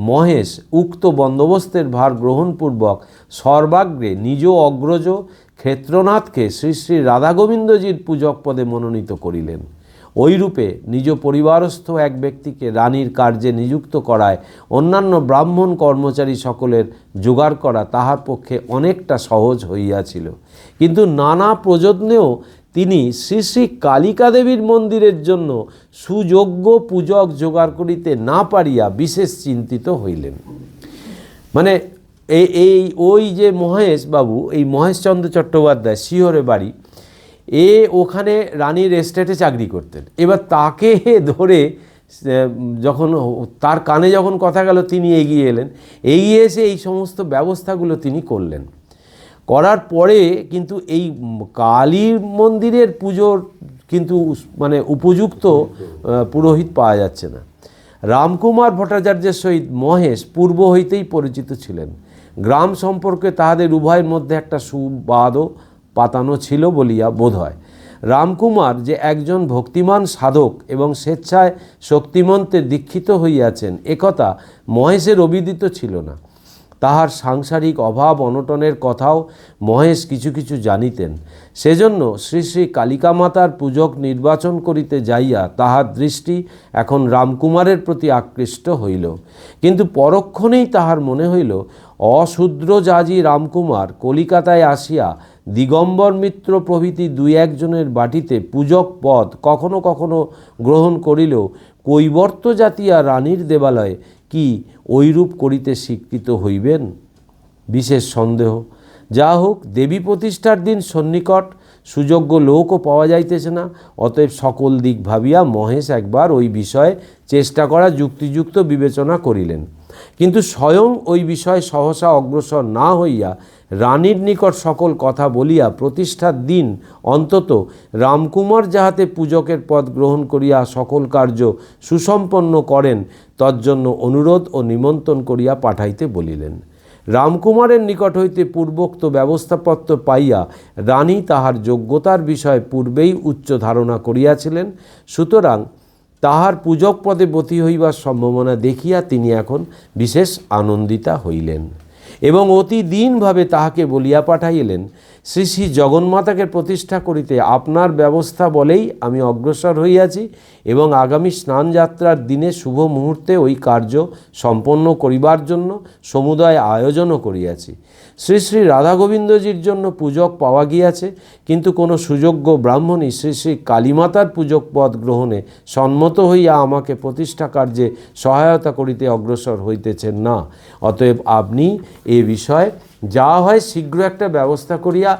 মহেশ উক্ত বন্দোবস্তের ভার গ্রহণপূর্বক সর্বাগ্রে নিজ অগ্রজ ক্ষেত্রনাথকে শ্রী শ্রী রাধাগোবিন্দজির পূজক পদে মনোনীত করিলেন। ওইরূপে নিজ পরিবারস্থ এক ব্যক্তিকে রানীর কার্যে নিযুক্ত করায় অন্যান্য ব্রাহ্মণ কর্মচারী সকলের জোগাড় করা তাহার পক্ষে অনেকটা সহজ হইয়াছিল। কিন্তু নানা প্রযত্নেও তিনি শ্রী শ্রী কালিকা দেবীর মন্দিরের জন্য সুযোগ্য পূজক জোগাড় করিতে না পারিয়া বিশেষ চিন্তিত হইলেন। মানে ওই যে মহেশ বাবু, এই মহেশচন্দ্র চট্টোপাধ্যায় শিহরে বাড়ি, ওখানে রানীর এস্টেটে চাকরি করতেন। এবার তাকে ধরে যখন তার কানে যখন কথা গেল, তিনি এগিয়ে এলেন, এগিয়ে এসে এই সমস্ত ব্যবস্থাগুলো তিনি করলেন। করার পরে কিন্তু এই কালী মন্দিরের পুজোর কিন্তু মানে উপযুক্ত পুরোহিত পাওয়া যাচ্ছে না। রামকুমার ভট্টাচার্যের সহিত মহেশ পূর্ব হইতেই পরিচিত ছিলেন। গ্রাম সম্পর্কে তাহাদের উভয়ের মধ্যে একটা সুবাদও পাতানো ছিল বলিয়া বোধ হয়। রামকুমার যে একজন ভক্তিমান সাধক এবং স্বেচ্ছায় শক্তিমন্ত্রে দীক্ষিত হইয়াছেন একথা মহেশের অবিদিত ছিল না। তাহার সাংসারিক অভাব অনটনের কথাও মহেশ কিছু কিছু জানিতেন। সেজন্য শ্রী শ্রী কালিকা মাতার পূজক নির্বাচন করিতে যাইয়া তাহার দৃষ্টি এখন রামকুমারের প্রতি আকৃষ্ট হইল। কিন্তু পরক্ষণেই তাহার মনে হইল অশূদ্রজাজি রামকুমার কলিকাতায় আসিয়া দিগম্বর মিত্র প্রভৃতি 2-1 জনের বাটিতে পূজক পদ কখনো কখনো গ্রহণ করিলেও কৈবর্ত জাতীয় রানীর দেবালয়ে কি ঐরূপ করিতে স্বীকৃত হইবেন? বিশেষ সন্দেহ। যা হোক, দেবী প্রতিষ্ঠার দিন সন্নিকট, সুযোগ্য লোকও পাওয়া যাইতেছে না। অতএব সকল দিক ভাবিয়া মহেশ একবার ওই বিষয়ে চেষ্টা করা যুক্তিযুক্ত বিবেচনা করিলেন। কিন্তু স্বয়ং ওই বিষয়ে সহসা অগ্রসর না হইয়া রানীর নিকট সকল কথা বলিয়া প্রতিষ্ঠার দিন অন্তত রামকুমার যাহাতে পূজকের পদ গ্রহণ করিয়া সকল কার্য সুসম্পন্ন করেন তজ্জন্য অনুরোধ ও নিমন্ত্রণ করিয়া পাঠাইতে বলিলেন। রামকুমারের নিকট হইতে পূর্বোক্ত ব্যবস্থাপত্র পাইয়া রানী তাহার যোগ্যতার বিষয়ে পূর্বেই উচ্চ ধারণা করিয়াছিলেন। সুতরাং তাহার পূজক পদে ব্রতী হইবার সম্ভাবনা দেখিয়া তিনি এখন বিশেষ আনন্দিতা হইলেন। এবং অতি দীনভাবে তাহাকে বলিয়া পাঠাইলেন, শ্রী শ্রী জগন্মাতাকে প্রতিষ্ঠা করিতে আপনার ব্যবস্থা বলেই আমি অগ্রসর হইয়াছি এবং আগামী স্নানযাত্রার দিনে শুভ মুহূর্তে ওই কার্য সম্পন্ন করিবার জন্য সমুদয় আয়োজনও করিয়াছি। শ্রী শ্রী রাধা গোবিন্দজির জন্য পূজক পাওয়া গিয়াছে, কিন্তু কোনো সুযোগ্য ব্রাহ্মণই শ্রী শ্রী কালীমাতার পূজক পদ গ্রহণে সম্মত হইয়া আমাকে প্রতিষ্ঠা কার্যে সহায়তা করিতে অগ্রসর হইতেছেন না। অতএব আপনি এ বিষয়ে যা হয় শীঘ্র একটা ব্যবস্থা করিয়া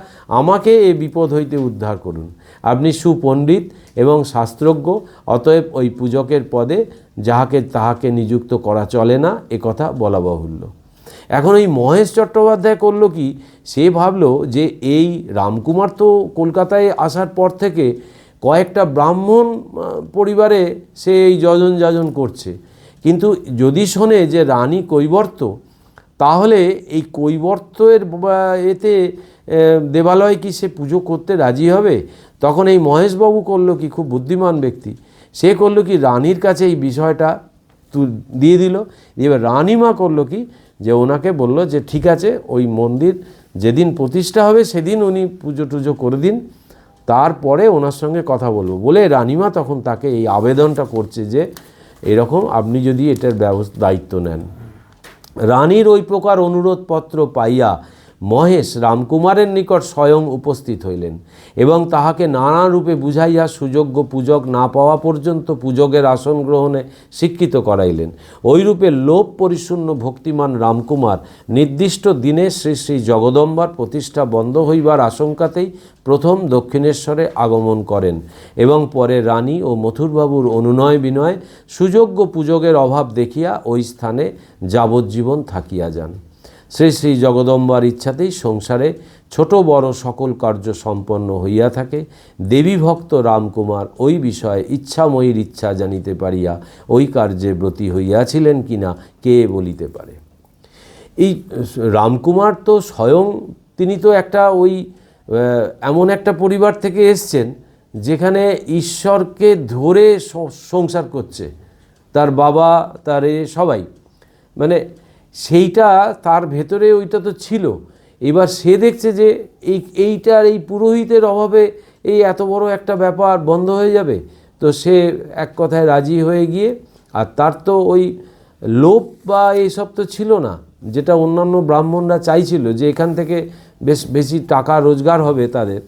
আমাকে এ বিপদ হইতে উদ্ধার করুন। আপনি সুপণ্ডিত এবং শাস্ত্রজ্ঞ, অতএব ওই পূজকের পদে তাহাকে নিযুক্ত করা চলে না, এ কথা বলা বাহুল্য। এখন এই মহেশ চট্টোপাধ্যায় করলো কি, সে ভাবলো যে এই রামকুমার তো কলকাতায় আসার পর থেকে কয়েকটা ব্রাহ্মণ পরিবারে সে এই যজন যাজন করছে, কিন্তু যদি শোনে যে রানী কৈবর্ত, তাহলে এই কৈবর্তের এতে দেবালয়ে কি সে পুজো করতে রাজি হবে? তখন এই মহেশবাবু করলো কি, খুব বুদ্ধিমান ব্যক্তি, সে করলো কি রানীর কাছে এই বিষয়টা দিয়ে দিল। এবার রানীমা করলো কি, যে ওনাকে বলল যে ঠিক আছে, ওই মন্দির যেদিন প্রতিষ্ঠা হবে সেদিন উনি পুজো টুজো করে দিন, তারপরে ওনার সঙ্গে কথা বলবো বলে রানীমা তখন তাকে এই আবেদনটা করছে যে এরকম আপনি যদি এটার দায়িত্ব নেন। রানীর ওই প্রকার অনুরোধপত্র পাইয়া মহেশ রামকুমারের নিকট স্বয়ং উপস্থিত হইলেন এবং তাহাকে নানা রূপে বুঝাইয়া সুযোগ্য পূজক না পাওয়া পর্যন্ত পূজকের আসন গ্রহণে শিক্ষিত করাইলেন। ওইরূপে লোভ পরিশূন্য ভক্তিমান রামকুমার নির্দিষ্ট দিনে শ্রী শ্রী জগদম্বার প্রতিষ্ঠা বন্ধ হইবার আশঙ্কাতেই প্রথম দক্ষিণেশ্বরে আগমন করেন এবং পরে রানী ও মথুরবাবুর অনুনয় বিনয় সুযোগ্য পূজকের অভাব দেখিয়া ওই স্থানে যাবজ্জীবন থাকিয়া যান। শ্রী শ্রী জগদম্বার ইচ্ছাতেই সংসারে ছোট বড় সকল কার্য সম্পন্ন হইয়া থাকে। দেবী ভক্ত রামকুমার ওই বিষয়ে ইচ্ছাময়ীর ইচ্ছা জানিতে পারিয়া ওই কার্যে ব্রতী হইয়াছিলেন কিনা কে বলিতে পারে। এই রামকুমার তো স্বয়ং, তিনি তো একটা ওই এমন একটা পরিবার থেকে এসছেন যেখানে ঈশ্বরকে ধরে সংসার করছে, তার বাবা, তার সবাই, মানে সেইটা তার ভেতরে ওইটা তো ছিল। এবার সে দেখছে যে এইটার এই পুরোহিতের অভাবে এই এত বড় একটা ব্যাপার বন্ধ হয়ে যাবে, তো সে এক কথায় রাজি হয়ে গিয়ে, আর তার তো ওই লোভ বা এইসব তো ছিল না, যেটা অন্যান্য ব্রাহ্মণরা চাইছিল যে এখান থেকে বেশি টাকা রোজগার হবে তাদের,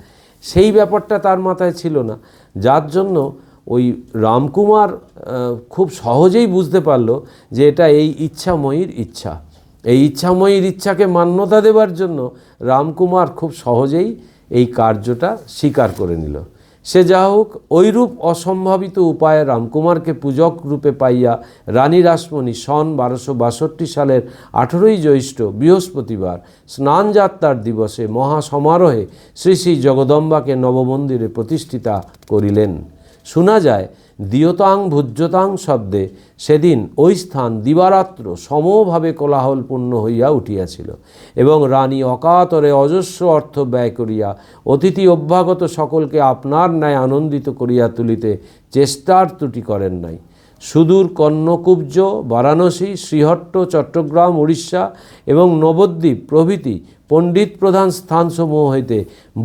সেই ব্যাপারটা তার মাথায় ছিল না। যার জন্য ওই রামকুমার খুব সহজেই বুঝতে পারল যে এটা এই ইচ্ছাময়ীর ইচ্ছা। এই ইচ্ছাময়ীর ইচ্ছাকে মান্যতা দেবার জন্য রামকুমার খুব সহজেই এই কার্যটা স্বীকার করে নিল। সে যা হোক, ওইরূপ অসম্ভাবিত উপায়ে রামকুমারকে পূজক রূপে পাইয়া রানী রাসমণি সন 1262 সালের 18ই জ্যৈষ্ঠ বৃহস্পতিবার স্নানযাত্রার দিবসে মহাসমারোহে শ্রী শ্রী জগদম্বাকে নবমন্দিরে প্রতিষ্ঠিতা করিলেন। শোনা যায় দিয়তাং ভুজ্যতাং শব্দে সেদিন ওই স্থান দিবারাত্র সমভাবে কোলাহলপূর্ণ হইয়া উঠিয়াছিল এবং রানী অকাতরে অজস্র অর্থ ব্যয় করিয়া অতিথি অভ্যাগত সকলকে আপনার ন্যায় আনন্দিত করিয়া তুলিতে চেষ্টার ত্রুটি করেন নাই। সুদূর কর্ণকুব্জ, বারাণসী, শ্রীহট্ট, চট্টগ্রাম, উড়িষ্যা এবং নবদ্বীপ প্রভৃতি পণ্ডিত প্রধান স্থানসমূহ হইতে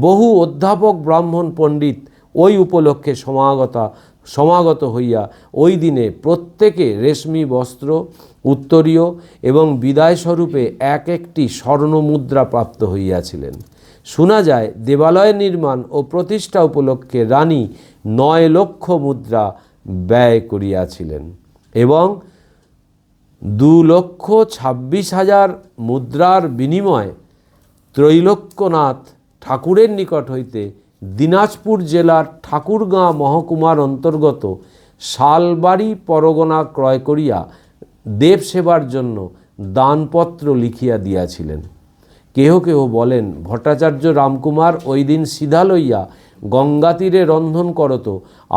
বহু অধ্যাপক ব্রাহ্মণ পণ্ডিত ওই উপলক্ষে সমাগত হইয়া ওই দিনে প্রত্যেকে রেশমি বস্ত্র, উত্তরীয় এবং বিদায়স্বরূপে এক একটি স্বর্ণমুদ্রা প্রাপ্ত হইয়াছিলেন। শোনা যায় দেবালয় নির্মাণ ও প্রতিষ্ঠা উপলক্ষে রানী 9 লক্ষ মুদ্রা ব্যয় করিয়াছিলেন এবং 2,26,000 মুদ্রার বিনিময়ে ত্রৈলোক্যনাথ ঠাকুরের নিকট হইতে দিনাজপুর জেলার ঠাকুরগাঁ মহকুমার অন্তর্গত শালবাড়ি পরগনা ক্রয় করিয়া দেব সেবার জন্য দানপত্র লিখিয়া দিয়াছিলেন। কেহ কেহ বলেন ভট্টাচার্য রামকুমার ওই দিন সিধা লইয়া গঙ্গা তীরে রন্ধন করত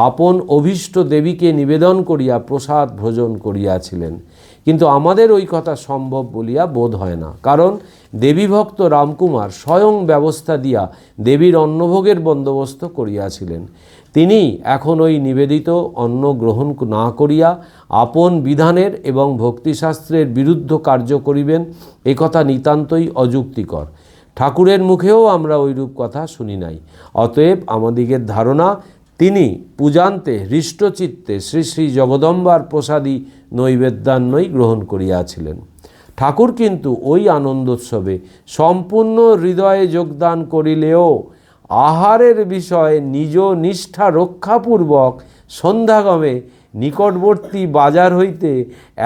আপন অভীষ্ট দেবীকে নিবেদন করিয়া প্রসাদ ভোজন করিয়াছিলেন। কিন্তু আমাদের ওই কথা সম্ভব বলিয়া বোধ হয় না, কারণ দেবীভক্ত রামকুমার স্বয়ং ব্যবস্থা দিয়া দেবীর অন্নভোগের বন্দোবস্ত করিয়াছিলেন। তিনি এখন ওই নিবেদিত অন্ন গ্রহণ না করিয়া আপন বিধানের এবং ভক্তিশাস্ত্রের বিরুদ্ধ কার্য করিবেন, একথা নিতান্তই অযুক্তিকর। ঠাকুরের মুখেও আমরা ওইরূপ কথা শুনি নাই। অতএব আমাদিগের ধারণা তিনি পূজান্তে হৃষ্টচিত্তে শ্রী শ্রী জগদম্বার প্রসাদী নৈবেদ্যান্নই গ্রহণ করিয়াছিলেন। ঠাকুর কিন্তু ওই আনন্দোৎসবে সম্পূর্ণ হৃদয়ে যোগদান করিলেও আহারের বিষয়ে নিজ নিষ্ঠা রক্ষাপূর্বক সন্ধ্যাগমে নিকটবর্তী বাজার হইতে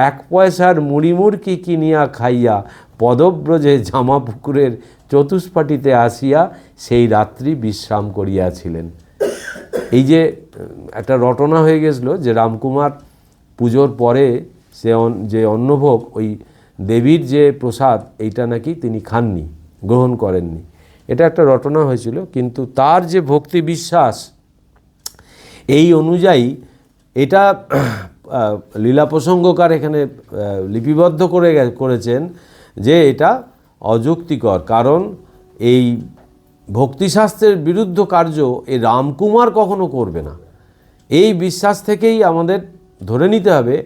1 পয়সার মুড়িমুড়কি কিনিয়া খাইয়া পদব্রজে জামাপুকুরের চতুষ্পাটিতে আসিয়া সেই রাত্রি বিশ্রাম করিয়াছিলেন। এই যে একটা রটনা হয়ে গেছিল যে রামকুমার পুজোর পরে সে যে অন্নভোগ, ওই দেবীর যে প্রসাদ, এইটা নাকি তিনি খাননি, গ্রহণ করেননি। এটা একটা রটনা হয়েছিল, কিন্তু তার যে ভক্তি বিশ্বাস এই অনুযায়ী এটা লীলা প্রসঙ্গকার এখানে লিপিবদ্ধ করেছেন যে এটা অযুক্তিকর, কারণ এই ভক্তিশাস্ত্রের বিরুদ্ধ কার্য এই রামকুমার কখনো করবে না। এই বিশ্বাস থেকেই আমাদের ধরে নিতে হবে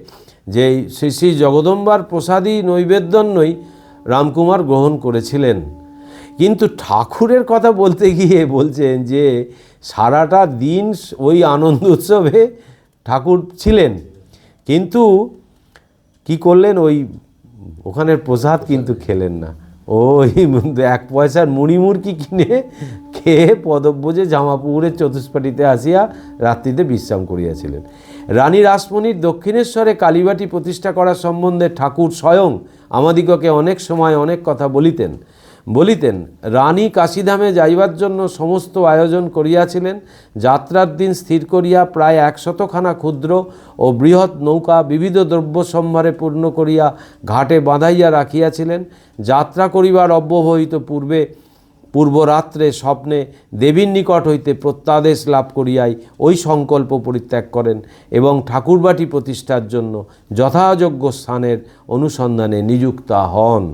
যে শ্রী শ্রী জগদম্বার প্রসাদী নৈবেদ্যান্নই রামকুমার গ্রহণ করেছিলেন। কিন্তু ঠাকুরের কথা বলতে গিয়ে বলছেন যে সারাটা দিন ওই আনন্দ উৎসবে ঠাকুর ছিলেন, কিন্তু কি করলেন, ওখানের প্রসাদ কিন্তু খেলেন না। ওই 1 পয়সার মুড়িমুড়কি কিনে খেয়ে পদব্রজে জামাপুকুরের চতুষ্পাটিতে আসিয়া রাত্রিতে বিশ্রাম করিয়াছিলেন। রানী রাসমণির দক্ষিণেশ্বরে কালীবাটি প্রতিষ্ঠা করার সম্বন্ধে ঠাকুর স্বয়ং আমাদিগকে অনেক সময় অনেক কথা বলিতেন। রানী কাশীধামে যাইবার জন্য সমস্ত আয়োজন করিয়াছিলেন। যাত্রার দিন স্থির করিয়া প্রায় 100 খানা ক্ষুদ্র ও বৃহৎ নৌকা বিবিধ দ্রব্য সম্ভারে পূর্ণ করিয়া ঘাটে বাঁধাইয়া রাখিয়াছিলেন। যাত্রা করিবার অব্যবহিত পূর্বরাত্রে স্বপ্নে দেবীর নিকট হইতে প্রত্যাদেশ লাভ করিয়াই ওই সংকল্প পরিত্যাগ করেন এবং ঠাকুরবাটি প্রতিষ্ঠার জন্য যথাযোগ্য স্থানের অনুসন্ধানে নিযুক্তা হন।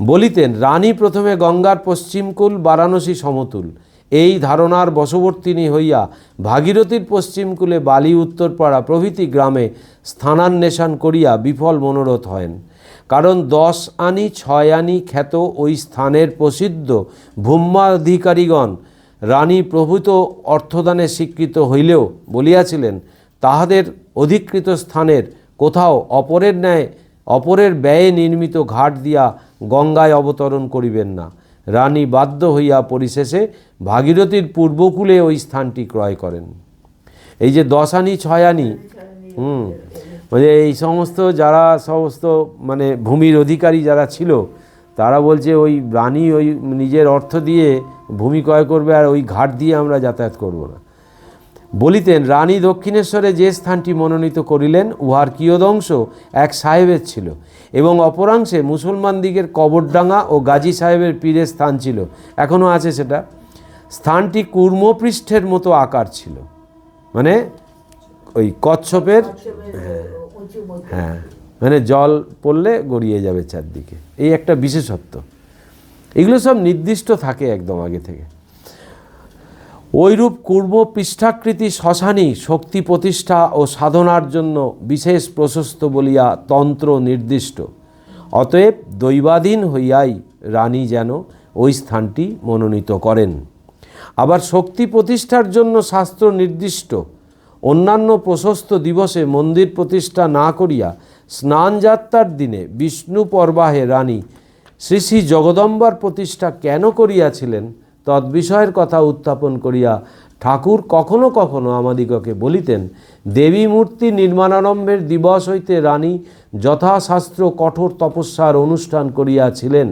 বলিতেন, রানী প্রথমে গঙ্গার পশ্চিমকূল বারাণসী সমতুল এই ধারণার বশবর্তিনী হইয়া ভাগীরথীর পশ্চিমকূলে বালি উত্তরপাড়া প্রভৃতি গ্রামে স্থানান্বেষণ করিয়া বিফল মনোরথ হয়েন। কারণ 10 আনি 6 আনি খ্যাত ওই স্থানের প্রসিদ্ধ ভূম্যাধিকারীগণ রানী প্রভূত অর্থদানে স্বীকৃত হইলেও বলিয়াছিলেন, তাহাদের অধিকৃত স্থানের কোথাও অপরের ব্যয়ে নির্মিত ঘাট দিয়া গঙ্গায় অবতরণ করিবেন না। রানী বাধ্য হইয়া পরিশেষে ভাগীরথীর পূর্বকূলে ওই স্থানটি ক্রয় করেন। এই যে 10 আনি 6 আনি মানে এই সমস্ত মানে ভূমির অধিকারী যারা ছিল, তারা বলছে ওই রানী ওই নিজের অর্থ দিয়ে ভূমি ক্রয় করবে, আর ওই ঘাট দিয়ে আমরা যাতায়াত করব না। বলিতেন, রানী দক্ষিণেশ্বরে যে স্থানটি মনোনীত করিলেন উহার কিয়দংশ এক সাহেবের ছিল এবং অপরাংশে মুসলমানদিগের কবরডাঙ্গা ও গাজী সাহেবের পীরের স্থান ছিল, এখনও আছে সেটা। স্থানটি কুর্মপৃষ্ঠের মতো আকার ছিল, মানে ওই কচ্ছপের, হ্যাঁ মানে জল পড়লে গড়িয়ে যাবে চারদিকে, এই একটা বিশেষত্ব। এগুলো সব নির্দিষ্ট থাকে একদম আগে থেকে। ওইরূপ কুর্ম পৃষ্ঠাকৃতি শ্মশানী শক্তি প্রতিষ্ঠা ও সাধনার জন্য বিশেষ প্রশস্ত বলিয়া তন্ত্র নির্দিষ্ট। অতএব দৈবাধীন হইয়াই রানী যেন ওই স্থানটি মনোনীত করেন। আবার শক্তি প্রতিষ্ঠার জন্য শাস্ত্র নির্দিষ্ট অন্যান্য প্রশস্ত দিবসে মন্দির প্রতিষ্ঠা না করিয়া স্নানযাত্রার দিনে বিষ্ণু পর্বাহে রানী শ্রী শ্রী জগদম্বার প্রতিষ্ঠা কেন করিয়াছিলেন তদ্বিষয়ের কথা উত্থাপন করিয়া ঠাকুর কখনো কখনো আমাদিগকে বলিতেন, দেবী মূর্তি নির্মাণারম্ভের দিবস হইতে রানী যথাশাস্ত্র কঠোর তপস্যার অনুষ্ঠান করিয়াছিলেন।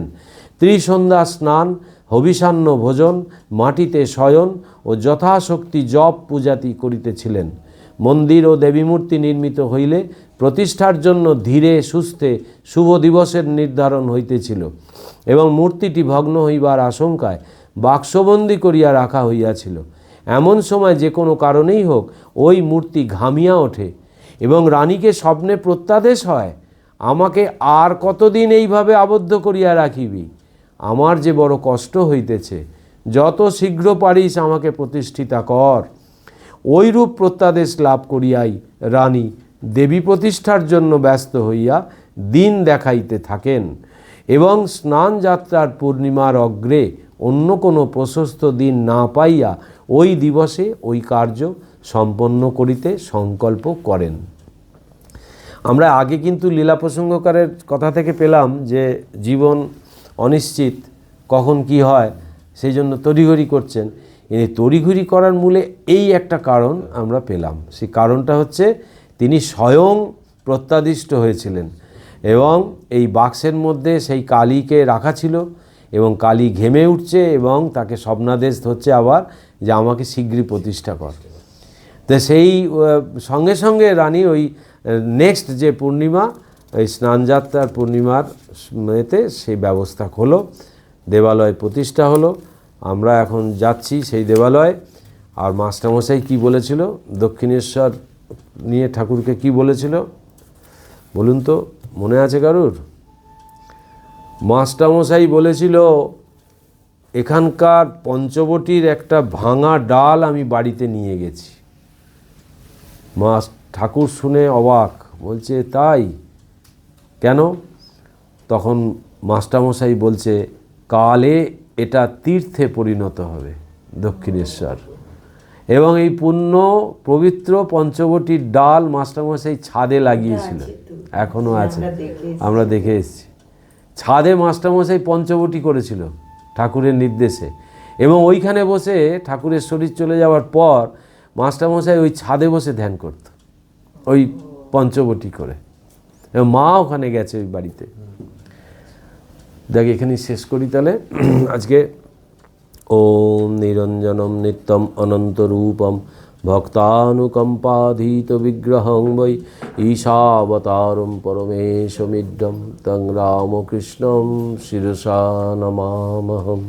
ত্রিসন্ধ্যা স্নান, হবিষান্ন ভোজন, মাটিতে শয়ন ও যথাশক্তি জপ পূজাতি করিতেছিলেন। মন্দির ও দেবীমূর্তি নির্মিত হইলে প্রতিষ্ঠার জন্য ধীরে সুস্থে শুভ দিবসের নির্ধারণ হইতেছিল এবং মূর্তিটি ভগ্ন হইবার আশঙ্কায় বাক্সবন্দি করিয়া রাখা হইয়াছিল। এমন সময় যে কোনো কারণেই হোক ওই মূর্তি ঘামিয়া ওঠে এবং রানীকে স্বপ্নে প্রত্যাদেশ হয়, আমাকে আর কতদিন এইভাবে আবদ্ধ করিয়া রাখিবি? আমার যে বড় কষ্ট হইতেছে, যত শীঘ্র পারিস আমাকে প্রতিষ্ঠিতা কর। ওইরূপ প্রত্যাদেশ লাভ করিয়াই রানী দেবী প্রতিষ্ঠার জন্য ব্যস্ত হইয়া দিন দেখাইতে থাকেন এবং স্নান যাত্রার পূর্ণিমার অগ্রে অন্য কোনো প্রশস্ত দিন না পাইয়া ওই দিবসে ওই কার্য সম্পন্ন করিতে সংকল্প করেন। আমরা আগে কিন্তু লীলা প্রসঙ্গকারের কথা থেকে পেলাম যে জীবন অনিশ্চিত, কখন কি হয়, সেই জন্য তড়িঘড়ি করছেন। এই তড়িঘড়ি করার মূলে এই একটা কারণ আমরা পেলাম। সেই কারণটা হচ্ছে তিনি স্বয়ং প্রত্যাদিষ্ট হয়েছিলেন এবং এই বাক্সের মধ্যে সেই কালীকে রাখা ছিল এবং কালী ঘেমে উঠছে এবং তাকে স্বপ্নাদেশ হচ্ছে আবার যে আমাকে শীঘ্রই প্রতিষ্ঠা কর। তো সেই সঙ্গে সঙ্গে রানী ওই নেক্সট যে পূর্ণিমা, ওই স্নানযাত্রার পূর্ণিমার এতে সেই ব্যবস্থা হলো, দেবালয় প্রতিষ্ঠা হলো। আমরা এখন যাচ্ছি সেই দেবালয়ে। আর মাস্টারমশাই কি বলেছিল দক্ষিণেশ্বর নিয়ে, ঠাকুরকে কি বলেছিল বলুন তো, মনে আছে কারুর? মাস্টারমশাই বলেছিল এখানকার পঞ্চবটির একটা ভাঙা ডাল আমি বাড়িতে নিয়ে গেছি। ঠাকুর শুনে অবাক, বলছে তাই কেন? তখন মাস্টারমশাই বলছে কালে এটা তীর্থে পরিণত হবে দক্ষিণেশ্বর, এবং এই পুণ্য পবিত্র পঞ্চবটির ডাল মাস্টারমশাই ছাদে লাগিয়েছিল, এখনও আছে, আমরা দেখে এসেছি। ছাদে মাস্টারমশাই পঞ্চবটি করেছিল ঠাকুরের নির্দেশে, এবং ওইখানে বসে ঠাকুরের শরীর চলে যাওয়ার পর মাস্টারমশাই ওই ছাদে বসে ধ্যান করত ওই পঞ্চবটি করে, এবং মা ওখানে গেছে ওই বাড়িতে। দেখ এখানেই শেষ করি তাহলে আজকে। ওম নিরঞ্জনম নিত্যম অনন্তরূপম ভক্তানুকম্পাধীত বিগ্রহং বৈ ঈশাবতারম পরমেশমিড্ডম তং রামকৃষ্ণম শিরসা নমামহম।